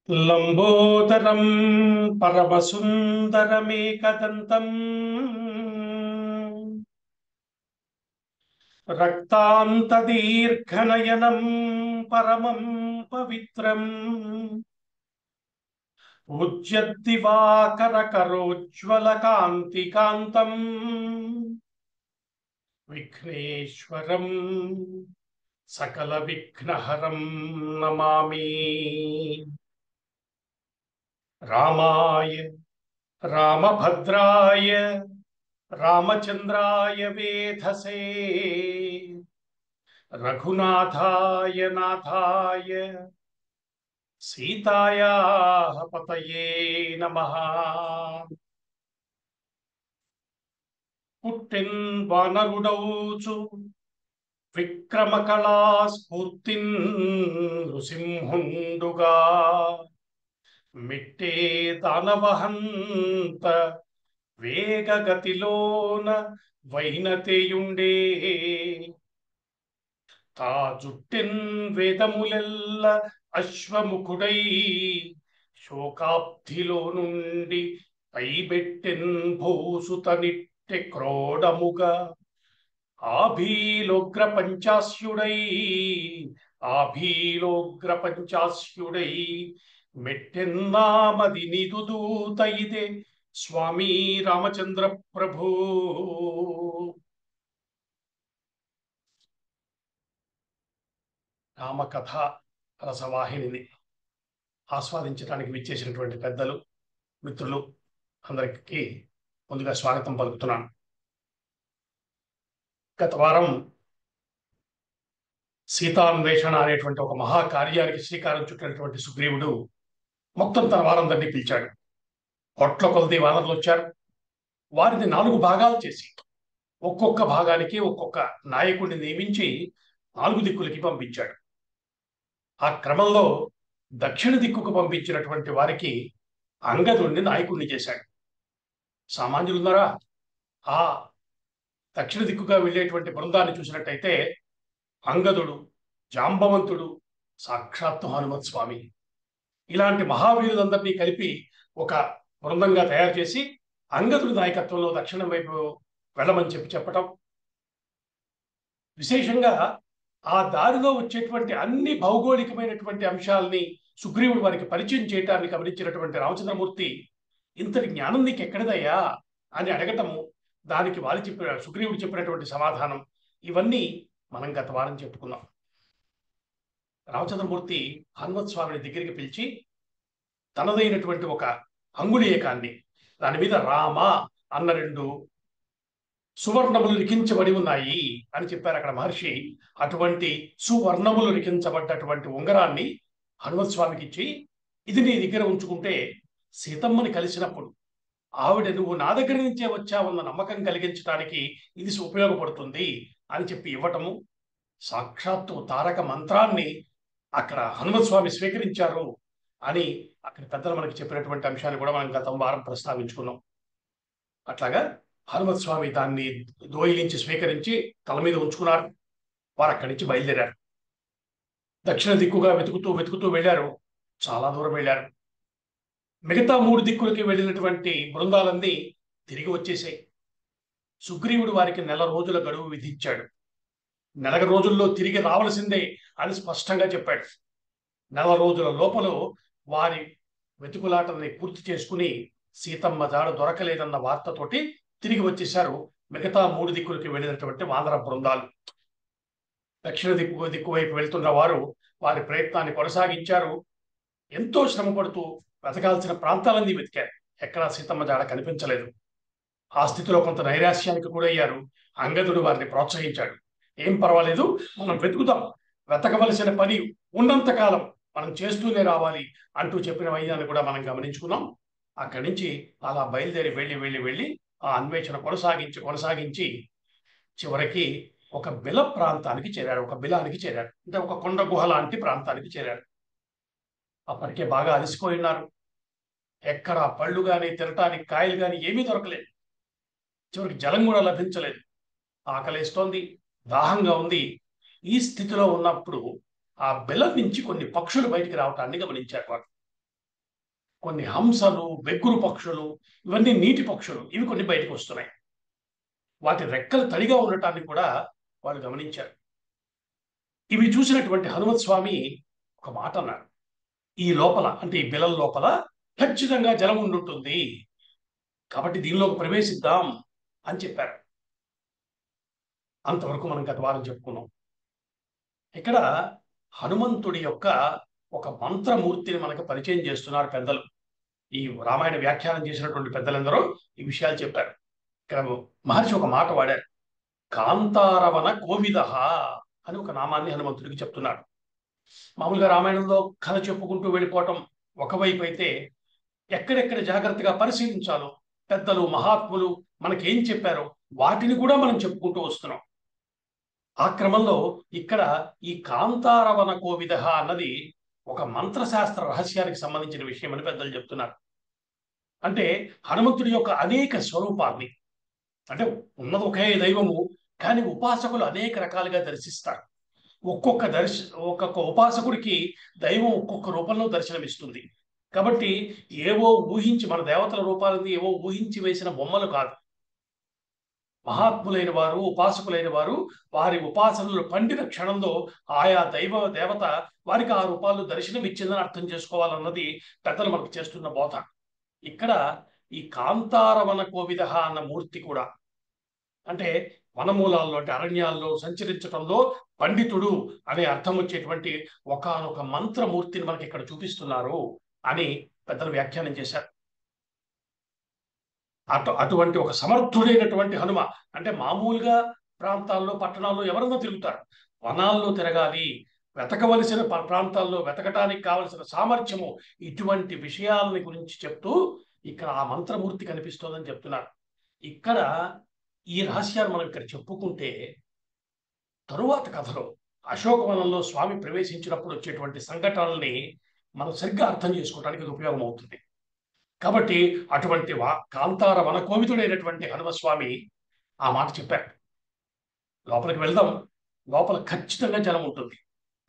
లంబోదరం పరమసుందరమేకదంతం రక్తాంతదీర్ఘనయనం పరమం పవిత్రం ఉజ్జద్దివాకరకరోజ్వలకాంతికాంతం విఘ్నేశ్వరం సకల విఘ్నహరం నమామి. రామాయ రామభద్రాయ రామచంద్రాయ వేధసే రఘునాథాయ నాథాయ సీతాయాః పతయే నమః. పుట్టిన్ వానరుడౌచు విక్రమకళా స్ఫూర్తిన్ నృసింహుండుగా మిట్టే దానవహంత వేగగతిలోన వైనతేయుండే తా జుట్టిన్ వేదములెల్ల అశ్వముఖుడై శోకాబ్ధిలో నుండి పైబెట్టెన్ భూసుతనిట్టె క్రోడముగా ఆభీలోగ్ర పంచాస్యుడై మెట్టెన్నామది నిదుదూత ఇదే స్వామి రామచంద్ర ప్రభు. రామకథ రసవాహినిని ఆస్వాదించడానికి విచ్చేసినటువంటి పెద్దలు, మిత్రులు అందరికీ ముందుగా స్వాగతం పలుకుతున్నాను. గత వారం సీతాన్వేషణ అనేటువంటి ఒక మహాకార్యానికి శ్రీకారం చుట్టినటువంటి సుగ్రీవుడు మొత్తం తన వారందరినీ పిలిచాడు. కోట్ల కొలది వానరులు వచ్చారు. వారిని 4 భాగాలు చేసి ఒక్కొక్క భాగానికి ఒక్కొక్క నాయకుడిని నియమించి 4 దిక్కులకి పంపించాడు. ఆ క్రమంలో దక్షిణ దిక్కుకు పంపించినటువంటి వారికి అంగదుడిని నాయకుడిని చేశాడు. సామాన్యులున్నారా? ఆ దక్షిణ దిక్కుగా వెళ్ళేటువంటి బృందాన్ని చూసినట్టయితే అంగదుడు, జాంబవంతుడు, సాక్షాత్తు హనుమత్ స్వామి ఇలాంటి మహావీరులందరినీ కలిపి ఒక బృందంగా తయారు చేసి అంగదుడి నాయకత్వంలో దక్షిణం వైపు వెళ్ళమని చెప్పటం, విశేషంగా ఆ దారిలో వచ్చేటువంటి అన్ని భౌగోళికమైనటువంటి అంశాలని సుగ్రీవుడు వారికి పరిచయం చేయటానికి గమనించినటువంటి రామచంద్రమూర్తి ఇంతటి జ్ఞానం నీకు ఎక్కడిదయ్యా అని అడగటము, దానికి సుగ్రీవుడు చెప్పినటువంటి సమాధానం, ఇవన్నీ మనం గత వారం చెప్పుకున్నాం. రామచంద్రమూర్తి హనుమత్ స్వామిని దగ్గరికి పిలిచి తనదైనటువంటి ఒక అంగుళీయకాన్ని, దాని మీద రామ అన్న 2 సువర్ణములు లిఖించబడి ఉన్నాయి అని చెప్పారు అక్కడ మహర్షి. అటువంటి సువర్ణములు లిఖించబడ్డటువంటి ఉంగరాన్ని హనుమత్ స్వామికి ఇచ్చి, ఇది నీ దగ్గర ఉంచుకుంటే సీతమ్మని కలిసినప్పుడు ఆవిడ నువ్వు నా దగ్గర నుంచే వచ్చావన్న నమ్మకం కలిగించడానికి ఇది ఉపయోగపడుతుంది అని చెప్పి ఇవ్వటము, సాక్షాత్తు తారక మంత్రాన్ని అక్కడ హనుమత్ స్వామి స్వీకరించారు అని అక్కడ పెద్దలు మనకి చెప్పినటువంటి అంశాన్ని కూడా మనం గత వారం ప్రస్తావించుకున్నాం. అట్లాగా హనుమత్ స్వామి దాన్ని దోయిలించి స్వీకరించి తల మీద ఉంచుకున్నారు. వారు అక్కడి నుంచి బయలుదేరారు. దక్షిణ దిక్కుగా వెతుకుతూ వెళ్ళారు. చాలా దూరం వెళ్ళారు. మిగతా 3 దిక్కులకి వెళ్ళినటువంటి బృందాలన్నీ తిరిగి వచ్చేసాయి. సుగ్రీవుడు వారికి 1 రోజుల గడువు విధించాడు. 1 రోజుల్లో తిరిగి రావలసిందే అని స్పష్టంగా చెప్పాడు. 1 రోజుల లోపల వారి వెతుకులాటని పూర్తి చేసుకుని సీతమ్మ జాడ దొరకలేదన్న వార్తతోటి తిరిగి వచ్చేశారు మిగతా 3 దిక్కులకి వెళ్ళినటువంటి వానర బృందాలు. దక్షిణ దిక్కు వైపు వెళ్తున్న వారు వారి ప్రయత్నాన్ని కొనసాగించారు. ఎంతో శ్రమ పడుతూ వెతకాల్సిన ప్రాంతాలన్నీ వెతికారు. ఎక్కడా సీతమ్మ జాడ కనిపించలేదు. ఆ స్థితిలో కొంత నైరాశ్యానికి కూడా అయ్యారు. అంగదుడు వారిని ప్రోత్సహించాడు. ఏం పర్వాలేదు, మనం వెతుకుదాం, వెతకవలసిన పని ఉన్నంత కాలం మనం చేస్తూనే రావాలి అంటూ చెప్పిన వైద్యాన్ని కూడా మనం గమనించుకున్నాం. అక్కడి నుంచి అలా బయలుదేరి వెళ్ళి ఆ అన్వేషణ కొనసాగించి చివరికి ఒక బిల ప్రాంతానికి చేరాడు. ఒక బిలానికి చేరాడు, అంటే ఒక కొండ గుహ లాంటి ప్రాంతానికి చేరాడు. అప్పటికే బాగా అలసిపోయి ఉన్నారు. ఎక్కడ పళ్ళు కానీ తినటానికి కాయలు కానీ ఏమీ దొరకలేదు. చివరికి జలం కూడా లభించలేదు. ఆకలేస్తోంది, దాహంగా ఉంది. ఈ స్థితిలో ఉన్నప్పుడు ఆ బెలం నుంచి కొన్ని పక్షులు బయటికి రావటాన్ని గమనించారు వారు. కొన్ని హంసలు, బెగ్గురు పక్షులు, ఇవన్నీ నీటి పక్షులు, ఇవి కొన్ని బయటకు వస్తున్నాయి. వాటి రెక్కలు తడిగా ఉండటాన్ని కూడా వాళ్ళు గమనించారు. ఇవి చూసినటువంటి హనుమత్ స్వామి ఒక మాట అన్నారు. ఈ లోపల, అంటే ఈ బిలం లోపల ఖచ్చితంగా జలం ఉండుంటుంది, కాబట్టి దీనిలోకి ప్రవేశిద్దాం అని చెప్పారు. అంతవరకు మనం గత వారం చెప్పుకున్నాం. ఇక్కడ హనుమంతుడి యొక్క ఒక మంత్రమూర్తిని మనకు పరిచయం చేస్తున్నారు పెద్దలు. ఈ రామాయణ వ్యాఖ్యానం చేసినటువంటి పెద్దలందరూ ఈ విషయాలు చెప్పారు. ఇక్కడ మహర్షి ఒక మాట వాడారు. కాంతారవన కోవిద అని ఒక నామాన్ని హనుమంతుడికి చెప్తున్నాడు. మామూలుగా రామాయణంలో కథ చెప్పుకుంటూ వెళ్ళిపోవటం ఒకవైపు అయితే, ఎక్కడెక్కడ జాగ్రత్తగా పరిశీలించాలో పెద్దలు మహాత్ములు మనకేం చెప్పారో వాటిని కూడా మనం చెప్పుకుంటూ వస్తున్నాం. ఆ క్రమంలో ఇక్కడ ఈ కాంతారవన కోవిద అన్నది ఒక మంత్రశాస్త్ర రహస్యానికి సంబంధించిన విషయం అని పెద్దలు చెప్తున్నారు. అంటే హనుమంతుడి యొక్క అనేక స్వరూపాన్ని, అంటే ఉన్నది ఒకే దైవము, కానీ ఉపాసకులు అనేక రకాలుగా దర్శిస్తారు. ఒక్కొక్క ఉపాసకుడికి దైవం ఒక్కొక్క రూపంలో దర్శనమిస్తుంది. కాబట్టి ఏవో ఊహించి, మన దేవతల రూపాలని ఏవో ఊహించి వేసిన బొమ్మలు కాదు. మహాత్ములైన వారు, ఉపాసకులైన వారు వారి ఉపాసనలు పండిన క్షణంలో ఆయా దేవత వారికి ఆ రూపాల్లో దర్శనం ఇచ్చిందని అర్థం చేసుకోవాలన్నది పెద్దలు మనకు చేస్తున్న బోధ. ఇక్కడ ఈ కాంతారవన కోవిద అన్న మూర్తి కూడా, అంటే వనమూలాల్లో, అంటే అరణ్యాల్లో సంచరించడంలో పండితుడు అనే అర్థం వచ్చేటువంటి ఒకానొక మంత్రమూర్తిని మనకి ఇక్కడ చూపిస్తున్నారు అని పెద్దలు వ్యాఖ్యానం చేశారు. అటువంటి ఒక సమర్థుడైనటువంటి హనుమ, అంటే మామూలుగా ప్రాంతాల్లో, పట్టణాల్లో ఎవరన్నా తిరుగుతారు, వనాల్లో తిరగాలి, వెతకవలసిన ప్రాంతాల్లో వెతకటానికి కావలసిన సామర్థ్యము, ఇటువంటి విషయాలని గురించి చెప్తూ ఇక్కడ ఆ మంత్రమూర్తి కనిపిస్తోందని చెప్తున్నారు. ఇక్కడ ఈ రహస్యాలు మనం ఇక్కడ చెప్పుకుంటే, తరువాత కథలో అశోకవనంలో స్వామి ప్రవేశించినప్పుడు వచ్చేటువంటి సంఘటనల్ని మనం సరిగ్గా అర్థం చేసుకోవడానికి ఇది ఉపయోగం అవుతుంది. కాబట్టి అటువంటి కాంతార వనకోవిదుడైనటువంటి హనుమస్వామి ఆ మాట చెప్పారు. లోపలికి వెళ్దాం, లోపల ఖచ్చితంగా జలం ఉంటుంది,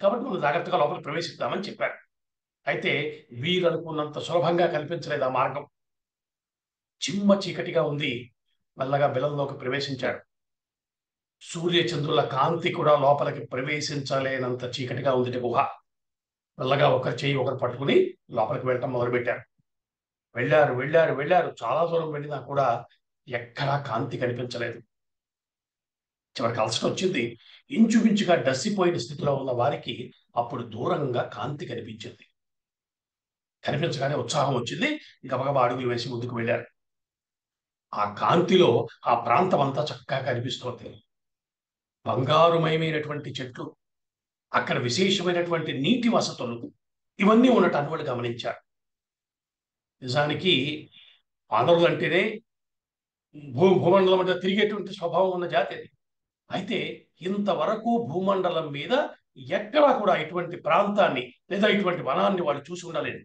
కాబట్టి మనం జాగ్రత్తగా లోపలికి ప్రవేశిద్దామని చెప్పారు. అయితే వీరనుకున్నంత సులభంగా కనిపించలేదు ఆ మార్గం. చిమ్మ చీకటిగా ఉంది. మెల్లగా బిలంలోకి ప్రవేశించాడు. సూర్యచంద్రుల కాంతి కూడా లోపలికి ప్రవేశించలేనంత చీకటిగా ఉంది గుహ. మెల్లగా ఒకరి చేయి ఒకరు పట్టుకుని లోపలికి వెళ్ళటం మొదలుపెట్టారు. వెళ్ళారు వెళ్ళారు వెళ్ళారు చాలా దూరం వెళ్ళినా కూడా ఎక్కడా కాంతి కనిపించలేదు. చివరికి అలసట వచ్చింది. ఇంచుమించుగా డస్సిపోయిన స్థితిలో ఉన్న వారికి అప్పుడు దూరంగా కాంతి కనిపించింది. కనిపించగానే ఉత్సాహం వచ్చింది. గబగబా అడుగులు వేసి ముందుకు వెళ్ళారు. ఆ కాంతిలో ఆ ప్రాంతం అంతా చక్కగా కనిపిస్తోంది. బంగారుమయమైనటువంటి చెట్లు, అక్కడ విశేషమైనటువంటి నీటి వసతులు, ఇవన్నీ ఉండటాన్ని వాళ్ళు గమనించారు. నిజానికి వానరులు అంటేనే భూమండలం అంటే తిరిగేటువంటి స్వభావం ఉన్న జాతి అది. అయితే ఇంతవరకు భూమండలం మీద ఎక్కడా కూడా ఇటువంటి ప్రాంతాన్ని లేదా ఇటువంటి వనాన్ని వాళ్ళు చూసి ఉండలేదు.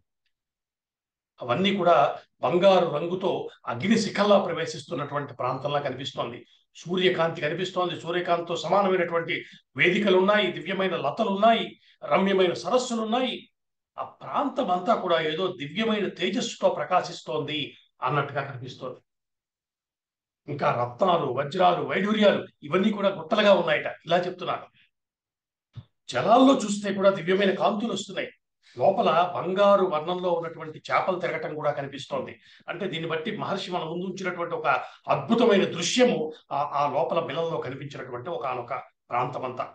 అవన్నీ కూడా బంగారు రంగుతో అగ్ని శిఖల్లా ప్రవేశిస్తున్నటువంటి ప్రాంతంలా కనిపిస్తోంది. సూర్యకాంతి కనిపిస్తోంది. సూర్యకాంతితో సమానమైనటువంటి వేదికలు ఉన్నాయి, దివ్యమైన లతలు ఉన్నాయి, రమ్యమైన సరస్సులు ఉన్నాయి. ఆ ప్రాంతం అంతా కూడా ఏదో దివ్యమైన తేజస్సుతో ప్రకాశిస్తోంది అన్నట్టుగా కనిపిస్తోంది. ఇంకా రత్నాలు, వజ్రాలు, వైఢూర్యాలు ఇవన్నీ కూడా గుట్టలుగా ఉన్నాయట. ఇలా చెప్తున్నారు. జలాల్లో చూస్తే కూడా దివ్యమైన కాంతులు వస్తున్నాయి. లోపల బంగారు వర్ణంలో ఉన్నటువంటి చేపలు తిరగటం కూడా కనిపిస్తోంది. అంటే దీన్ని బట్టి మహర్షి మన ముందు ఉంచినటువంటి ఒక అద్భుతమైన దృశ్యము ఆ లోపల బిలంలో కనిపించినటువంటి ఒకనొక ప్రాంతం అంతా.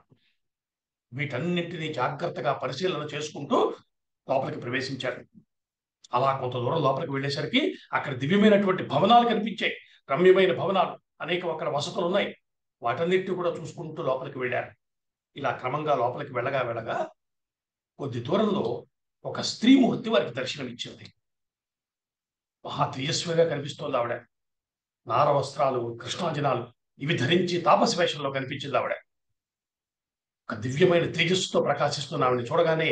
వీటన్నింటినీ జాగ్రత్తగా పరిశీలన చేసుకుంటూ లోపలికి ప్రవేశించారు. అలా కొంత దూరం లోపలికి వెళ్ళేసరికి అక్కడ దివ్యమైనటువంటి భవనాలు కనిపించాయి. రమ్యమైన భవనాలు, అనేక అక్కడ వసతులు ఉన్నాయి. వాటన్నిటిని కూడా చూసుకుంటూ లోపలికి వెళ్ళారు. ఇలా క్రమంగా లోపలికి వెళ్ళగా వెళ్ళగా కొద్ది దూరంలో ఒక స్త్రీమూర్తి వారికి దర్శనమిచ్చింది. మహా తేజస్విగా కనిపిస్తోంది ఆవిడ. నార వస్త్రాలు, కృష్ణాజనాలు ఇవి ధరించి తాపస వేషంలో కనిపించింది ఆవిడ. ఒక దివ్యమైన తేజస్సుతో ప్రకాశిస్తున్న ఆవిడని చూడగానే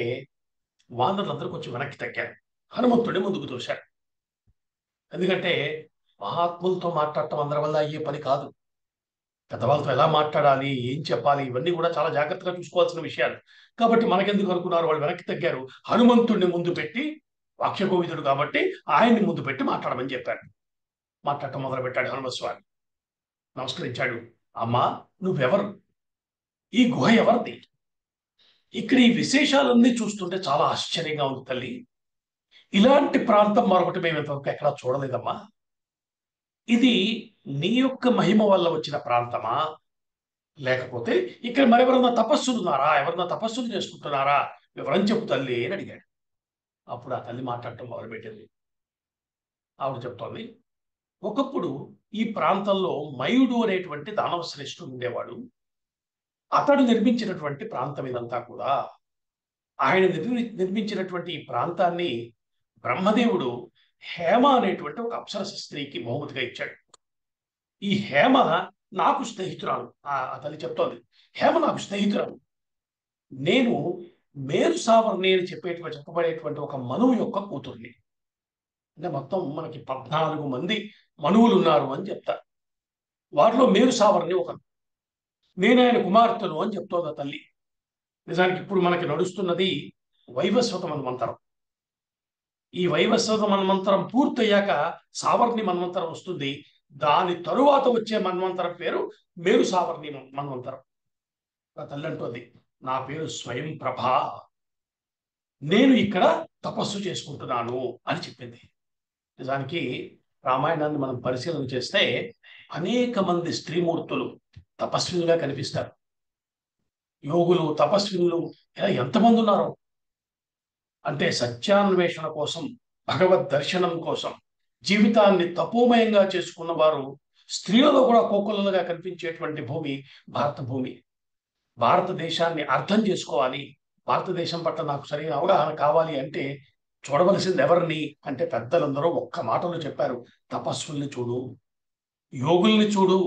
వానరులందరూ కొంచెం వెనక్కి తగ్గారు. హనుమంతుడి ముందుకు తోశారు. ఎందుకంటే మహాత్ములతో మాట్లాడటం అందరి వల్ల అయ్యే పని కాదు. పెద్దవాళ్ళతో ఎలా మాట్లాడాలి, ఏం చెప్పాలి, ఇవన్నీ కూడా చాలా జాగ్రత్తగా చూసుకోవాల్సిన విషయాలు. కాబట్టి మనకెందుకు అనుకున్నారు, వాళ్ళు వెనక్కి తగ్గారు. హనుమంతుడిని ముందు పెట్టి వాక్యకోవిదుడు కాబట్టి ఆయన్ని ముందు పెట్టి మాట్లాడమని చెప్పారు. మాట్లాడటం మొదలుపెట్టాడు హనుమస్వామి. నమస్కరించాడు. అమ్మా, నువ్వెవరు? ఈ గుహ ఎవరిది? ఇక్కడ ఈ విశేషాలన్నీ చూస్తుంటే చాలా ఆశ్చర్యంగా ఉంది తల్లి. ఇలాంటి ప్రాంతం మరొకటి మేము ఇంతవరకు ఎక్కడా చూడలేదమ్మా. ఇది నీ యొక్క మహిమ వల్ల వచ్చిన ప్రాంతమా, లేకపోతే ఇక్కడ మరెవరన్నా తపస్సులు ఉన్నారా, ఎవరన్నా తపస్సులు చేసుకుంటున్నారా? వివరం చెప్పు తల్లి అని అడిగాడు. అప్పుడు ఆ తల్లి మాట్లాడటం మొదలుపెట్టింది. ఆవిడ చెప్తోంది, ఒకప్పుడు ఈ ప్రాంతంలో మయుడు అనేటువంటి దానవ శ్రేష్ఠుడు ఉండేవాడు. అతడు నిర్మించినటువంటి ప్రాంతం ఇదంతా కూడా. ఆయన నిర్మించినటువంటి ఈ ప్రాంతాన్ని బ్రహ్మదేవుడు హేమ అనేటువంటి ఒక అప్సరస స్త్రీకి బహుమతిగా ఇచ్చాడు. ఈ హేమ నాకు స్నేహితురాలు. ఆ తల్లి చెప్తోంది, హేమ నాకు స్నేహితురాలు. నేను మేరు సావర్ణి అని చెప్పబడేటువంటి ఒక మనువు యొక్క కూతుర్ని. అంటే మొత్తం మనకి 14 మంది మనువులు ఉన్నారు అని చెప్తారు. వారిలో మేరు సావర్ణి ఒక. నేను ఆయన కుమార్తెను అని చెప్తోంది ఆ తల్లి. నిజానికి ఇప్పుడు మనకి నడుస్తున్నది వైవస్వత మన్వంతరం. ఈ వైవస్వత మన్వంతరం పూర్తయ్యాక సావర్ణి మన్వంతరం వస్తుంది. దాని తరువాత వచ్చే మన్వంతరం పేరు మేరు సావర్ణి మన్వంతరం. ఆ తల్లి అంటోంది, నా పేరు స్వయం ప్రభ, నేను ఇక్కడ తపస్సు చేసుకుంటున్నాను అని చెప్పింది. నిజానికి రామాయణాన్ని మనం పరిశీలన చేస్తే అనేక మంది స్త్రీమూర్తులు తపస్వినులుగా కనిపిస్తారు. యోగులు, తపస్వినులు ఇలా ఎంతమంది ఉన్నారో. అంటే సత్యాన్వేషణ కోసం, భగవద్ దర్శనం కోసం జీవితాన్ని తపోమయంగా చేసుకున్న వారు స్త్రీలలో కూడా కోకొల్లలుగా కనిపించేటువంటి భూమి భారత భూమి. భారతదేశాన్ని అర్థం చేసుకోవాలి, భారతదేశం పట్ల నాకు సరైన అవగాహన కావాలి అంటే చూడవలసింది ఎవరిని అంటే పెద్దలందరూ ఒక్క మాటలో చెప్పారు, తపస్సుల్ని చూడు, యోగుల్ని చూడు.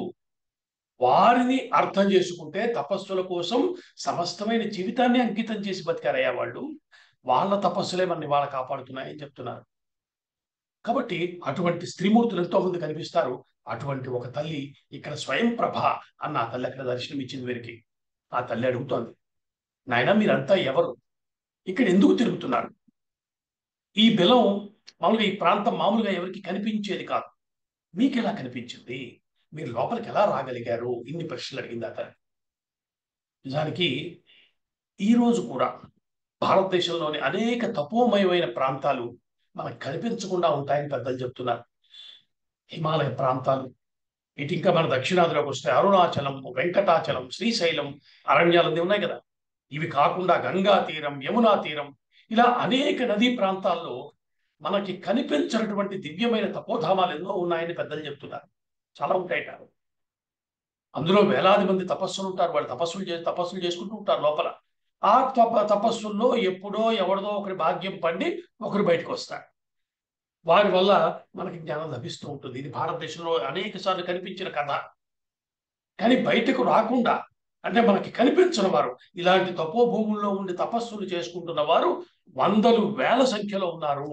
వారిని అర్థం చేసుకుంటే తపస్సుల కోసం సమస్తమైన జీవితాన్ని అంకితం చేసి బతికారయ్యా వాళ్ళు. వాళ్ళ తపస్సులే మన ఇవాళ కాపాడుతున్నాయని చెప్తున్నారు. కాబట్టి అటువంటి స్త్రీమూర్తులు ఎంతో మంది కనిపిస్తారు. అటువంటి ఒక తల్లి ఇక్కడ స్వయం ప్రభ అన్న ఆ తల్లి అక్కడ దర్శనం ఇచ్చింది వీరికి. ఆ తల్లి అడుగుతోంది, నాయన మీరంతా ఎవరు? ఇక్కడ ఎందుకు తిరుగుతున్నారు? ఈ బిలం మామూలుగా ఈ ప్రాంతం మామూలుగా ఎవరికి కనిపించేది కాదు, మీకు ఎలా కనిపించింది? మీరు లోపలికి ఎలా రాగలిగారు? ఇన్ని ప్రశ్నలు అడిగింది ఆ తల్లి. నిజానికి ఈరోజు కూడా భారతదేశంలోని అనేక తపోమయమైన ప్రాంతాలు మనకు కనిపించకుండా ఉంటాయని పెద్దలు చెప్తున్నారు. హిమాలయ ప్రాంతాలు, ఇటు ఇంకా మన దక్షిణాదిలోకి వస్తే అరుణాచలం, వెంకటాచలం, శ్రీశైలం అరణ్యాలన్నీ ఉన్నాయి కదా. ఇవి కాకుండా గంగా తీరం, యమునా తీరం, ఇలా అనేక నదీ ప్రాంతాల్లో మనకి కనిపించినటువంటి దివ్యమైన తపోధామాలు ఎన్నో ఉన్నాయని పెద్దలు చెప్తున్నారు. చాలా ఉంటాయట. అందులో వేలాది మంది తపస్సులు ఉంటారు. వాళ్ళు తపస్సులు చేసుకుంటూ ఉంటారు లోపల. ఆ తపస్సుల్లో ఎప్పుడో ఎవరిదో ఒకరి భాగ్యం పండి ఒకరు బయటకు వస్తారు. వారి వల్ల మనకి జ్ఞానం లభిస్తూ ఉంటుంది. ఇది భారతదేశంలో అనేక సార్లు కనిపించిన కథ. కానీ బయటకు రాకుండా, అంటే మనకి కనిపించిన వారు, ఇలాంటి తపోభూముల్లో ఉండి తపస్సులు చేసుకుంటున్న వారు వందలు వేల సంఖ్యలో ఉన్నారు.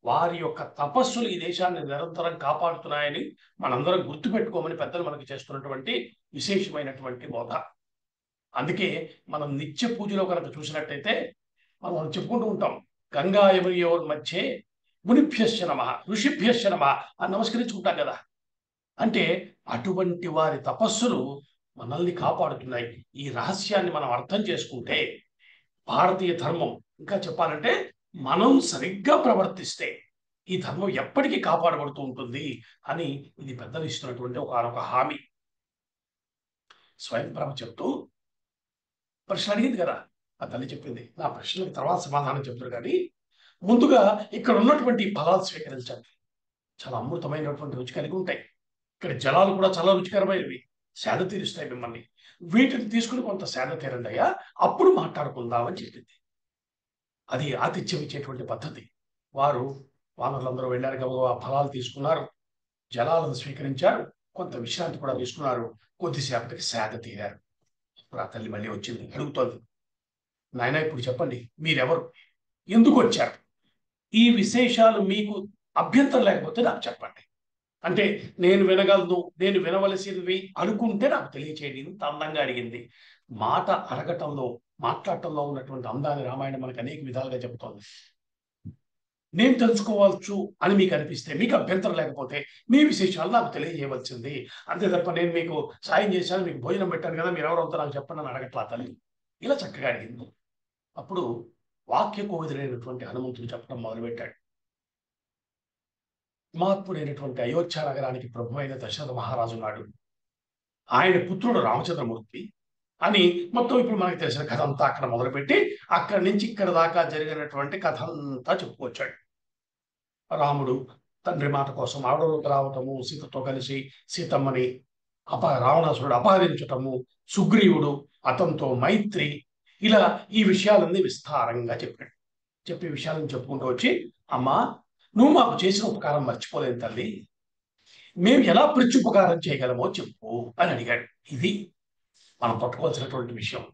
వారి యొక్క తపస్సులు ఈ దేశాన్ని నిరంతరం కాపాడుతున్నాయని మనందరం గుర్తుపెట్టుకోమని పెద్దలు మనకి చేస్తున్నటువంటి విశేషమైనటువంటి బోధ. అందుకే మనం నిత్య పూజలో కనుక చూసినట్టయితే మనం చెప్పుకుంటూ ఉంటాం, గంగా యమునయోర్ మధ్యే మునిభ్యశ్చ నమః, ఋషిభ్యశ్చ నమః అని నమస్కరించుకుంటాం కదా. అంటే అటువంటి వారి తపస్సులు మనల్ని కాపాడుతున్నాయి. ఈ రహస్యాన్ని మనం అర్థం చేసుకుంటే భారతీయ ధర్మం, ఇంకా చెప్పాలంటే మనం సరిగ్గా ప్రవర్తిస్తే ఈ ధర్మం ఎప్పటికీ కాపాడబడుతూ ఉంటుంది అని ఇది పెద్దలు ఇస్తున్నటువంటి ఒక హామీ. స్వయం ప్రభ చెప్తూ ప్రశ్న అడిగింది కదా, ఆ తల్లి చెప్పింది. నా ప్రశ్నలకు తర్వాత సమాధానం చెప్తారు, కానీ ముందుగా ఇక్కడ ఉన్నటువంటి ఫలాలు స్వీకరించండి. చాలా అమృతమైనటువంటి రుచి కలిగి ఉంటాయి. ఇక్కడ జలాలు కూడా చాలా రుచికరమైనవి, సేద తీరుస్తాయి మిమ్మల్ని. వీటిని తీసుకుని కొంత సేద తీరండి అయ్యా, అప్పుడు మాట్లాడుకుందామని చెప్పింది. అది ఆతిథ్యం ఇచ్చేటువంటి పద్ధతి. వానరులందరూ వెళ్ళారు కాబట్టి ఆ ఫలాలు తీసుకున్నారు, జలాలను స్వీకరించారు, కొంత విశ్రాంతి కూడా తీసుకున్నారు. కొద్దిసేపటికి సేద తీరారు. ఇప్పుడు ఆ తల్లి మళ్ళీ వచ్చింది, అడుగుతోంది, నాయన ఇప్పుడు చెప్పండి, మీరెవరు, ఎందుకు వచ్చారు? ఈ విశేషాలు మీకు అభ్యంతరం లేకపోతే నాకు చెప్పండి. అంటే నేను వినగలను, నేను వినవలసినవి అనుకుంటే నాకు తెలియచేయండి. ఇంత అందంగా అడిగింది. మాట అడగటంలో, మాట్లాడటంలో ఉన్నటువంటి అందాన్ని రామాయణం మనకు అనేక విధాలుగా చెబుతోంది. నేను తెలుసుకోవచ్చు అని మీకు అనిపిస్తే, మీకు అభ్యంతరం లేకపోతే మీ విశేషాలు నాకు తెలియజేయవలసింది. అంతే తప్ప నేను మీకు సాయం చేశాను, మీకు భోజనం పెట్టాను కదా, మీరు ఎవరంతా నాకు చెప్పండి అని అడగట్లా తల్లి. ఇలా చక్కగా అడిగింది. అప్పుడు వాక్య కోవిదుడైనటువంటి హనుమంతుడు చెప్పడం మొదలుపెట్టాడు. మహాత్ముడైనటువంటి అయోధ్య నగరానికి ప్రభు అయిన దశరథ మహారాజు ఉన్నాడు. ఆయన పుత్రుడు రామచంద్రమూర్తి అని మొత్తం ఇప్పుడు మనకు తెలిసిన కథ అంతా అక్కడ మొదలుపెట్టి అక్కడి నుంచి ఇక్కడ దాకా జరిగినటువంటి కథ అంతా చెప్పుకొచ్చాడు. రాముడు తండ్రి మాట కోసం అడవులకు రావటము, సీతతో కలిసి సీతమ్మని రావణాసురుడు అపహరించటము, సుగ్రీవుడు అతనితో మైత్రి, ఇలా ఈ విషయాలన్నీ విస్తారంగా చెప్పాడు. చెప్పే విషయాలను చెప్పుకుంటూ వచ్చి, అమ్మా నువ్వు మాకు చేసిన ఉపకారం మర్చిపోలేదు తల్లి, మేము ఎలా ప్రత్యుపకారం చేయగలమో చెప్పు అని అడిగాడు. ఇది మనం పట్టుకోవాల్సినటువంటి విషయం.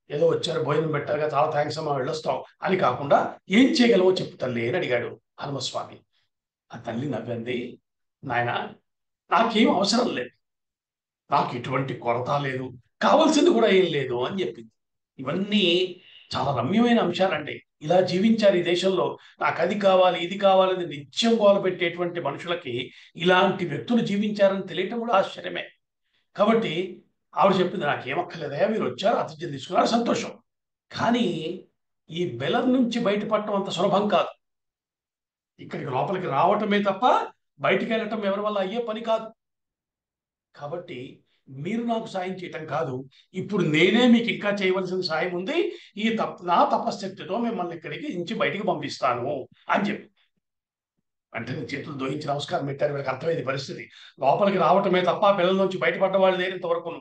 ఏదో వచ్చారు, భోజనం పెట్టారుగా, చాలా థ్యాంక్స్ అమ్మా, వెళ్ళొస్తాం అని కాకుండా ఏం చేయగలమో చెప్పు తల్లి అని అడిగాడు హనుమస్వామి. ఆ తల్లి నవ్వింది, నాయన నాకేం అవసరం లేదు, నాకు ఎటువంటి కొరత లేదు, కావాల్సింది కూడా ఏం లేదు అని చెప్పింది. ఇవన్నీ చాలా రమ్యమైన అంశాలండి. ఇలా జీవించారు ఈ దేశంలో. నాకు అది కావాలి, ఇది కావాలని నిత్యం గోల పెట్టేటువంటి మనుషులకి ఇలాంటి వ్యక్తులు జీవించారని తెలియటం కూడా ఆశ్చర్యమే. కాబట్టి ఆవిడ చెప్పింది, నాకేమక్కర్లేదయా, మీరు వచ్చారు, ఆతిథ్యం తీసుకున్నారు, సంతోషం. కానీ ఈ బెలర్ నుంచి బయటపడటం అంత సులభం కాదు. ఇక్కడికి లోపలికి రావటమే తప్ప బయటికి వెళ్ళటం ఎవరి వల్ల అయ్యే పని కాదు. కాబట్టి మీరు నాకు సాయం చేయటం కాదు, ఇప్పుడు నేనే మీకు ఇంకా చేయవలసిన సాయం ఉంది. నా తపశ్శక్తితో మిమ్మల్ని ఇక్కడికి ఇంచి బయటికి పంపిస్తాను అని చెప్పి వెంటనే చేతులు దోయించి నమస్కారం పెట్టారు. వీళ్ళకి అర్థమైంది పరిస్థితి. లోపలికి రావటమే తప్ప పిల్లల నుంచి బయటపడ్డ వాళ్ళు లేరు ఇంతవరకు.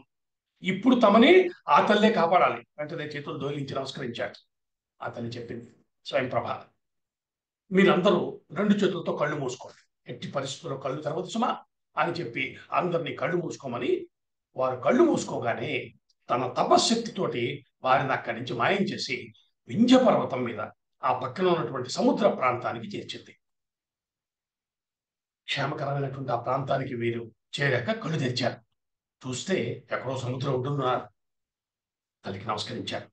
ఇప్పుడు తమని ఆ తల్లే కాపాడాలి. వెంటనే చేతులు దోయించి నమస్కరించాడు. ఆ తల్లి చెప్పింది, స్వయం ప్రభ, మీరందరూ 2 చేతులతో కళ్ళు మూసుకోండి, ఎట్టి పరిస్థితుల్లో కళ్ళు తెరవద్దు సుమా అని చెప్పి అందరినీ కళ్ళు మూసుకోమని, వారు కళ్ళు మూసుకోగానే తన తపశ్శక్తితోటి వారిని అక్కడి నుంచి మాయం చేసి వింధ్య పర్వతం మీద ఆ పక్కన ఉన్నటువంటి సముద్ర ప్రాంతానికి చేర్చింది. క్షేమకరమైనటువంటి ఆ ప్రాంతానికి వీరు చేరాక కళ్ళు తెరిచారు. చూస్తే ఎక్కడో సముద్రం ఉంటున్నారు. తల్లికి నమస్కరించారు.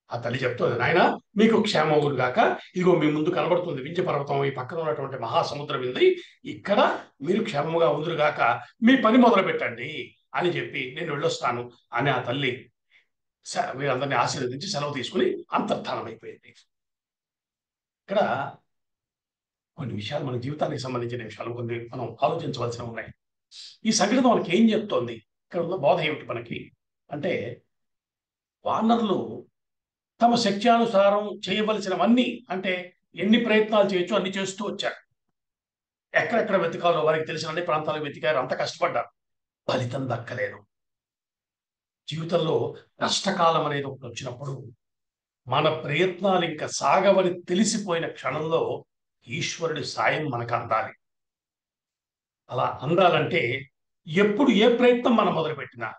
ఆ తల్లి చెప్తుంది, నాయన మీకు క్షేమవులు గాక, ఇదిగో మీ ముందు కనబడుతుంది వింధ్య పర్వతం, ఈ పక్కన ఉన్నటువంటి మహాసముద్రం ఉంది, ఇక్కడ మీరు క్షేమముగా ఉందురుగాక, మీ పని మొదలు పెట్టండి అని చెప్పి నేను వెళ్ళొస్తాను అని ఆ తల్లి వీరందరినీ ఆశీర్వదించి సెలవు తీసుకుని అంతర్ధానం అయిపోయింది. ఇక్కడ కొన్ని విషయాలు మన జీవితానికి సంబంధించిన విషయాలు కొన్ని మనం ఆలోచించవలసి ఉన్నాయి. ఈ సంఘటన మనకి ఏం చెప్తోంది? ఇక్కడ ఉన్న బోధ ఏమిటి మనకి అంటే, వానరులు తమ శక్త్యానుసారం చేయవలసినవన్నీ, అంటే ఎన్ని ప్రయత్నాలు చేయొచ్చు అన్ని చేస్తూ వచ్చారు. ఎక్కడెక్కడ వెతకాలో వారికి తెలిసిన అన్ని ప్రాంతాలకు వెతికారు, అంత కష్టపడ్డారు, ఫలితం దక్కలేదు. జీవితంలో కష్టకాలం అనేది ఒకటి వచ్చినప్పుడు మన ప్రయత్నాలు ఇంకా సాగవని తెలిసిపోయిన క్షణంలో ఈశ్వరుడి సాయం మనకు అందాలి. అలా అందాలంటే ఎప్పుడు ఏ ప్రయత్నం మనం మొదలుపెట్టినా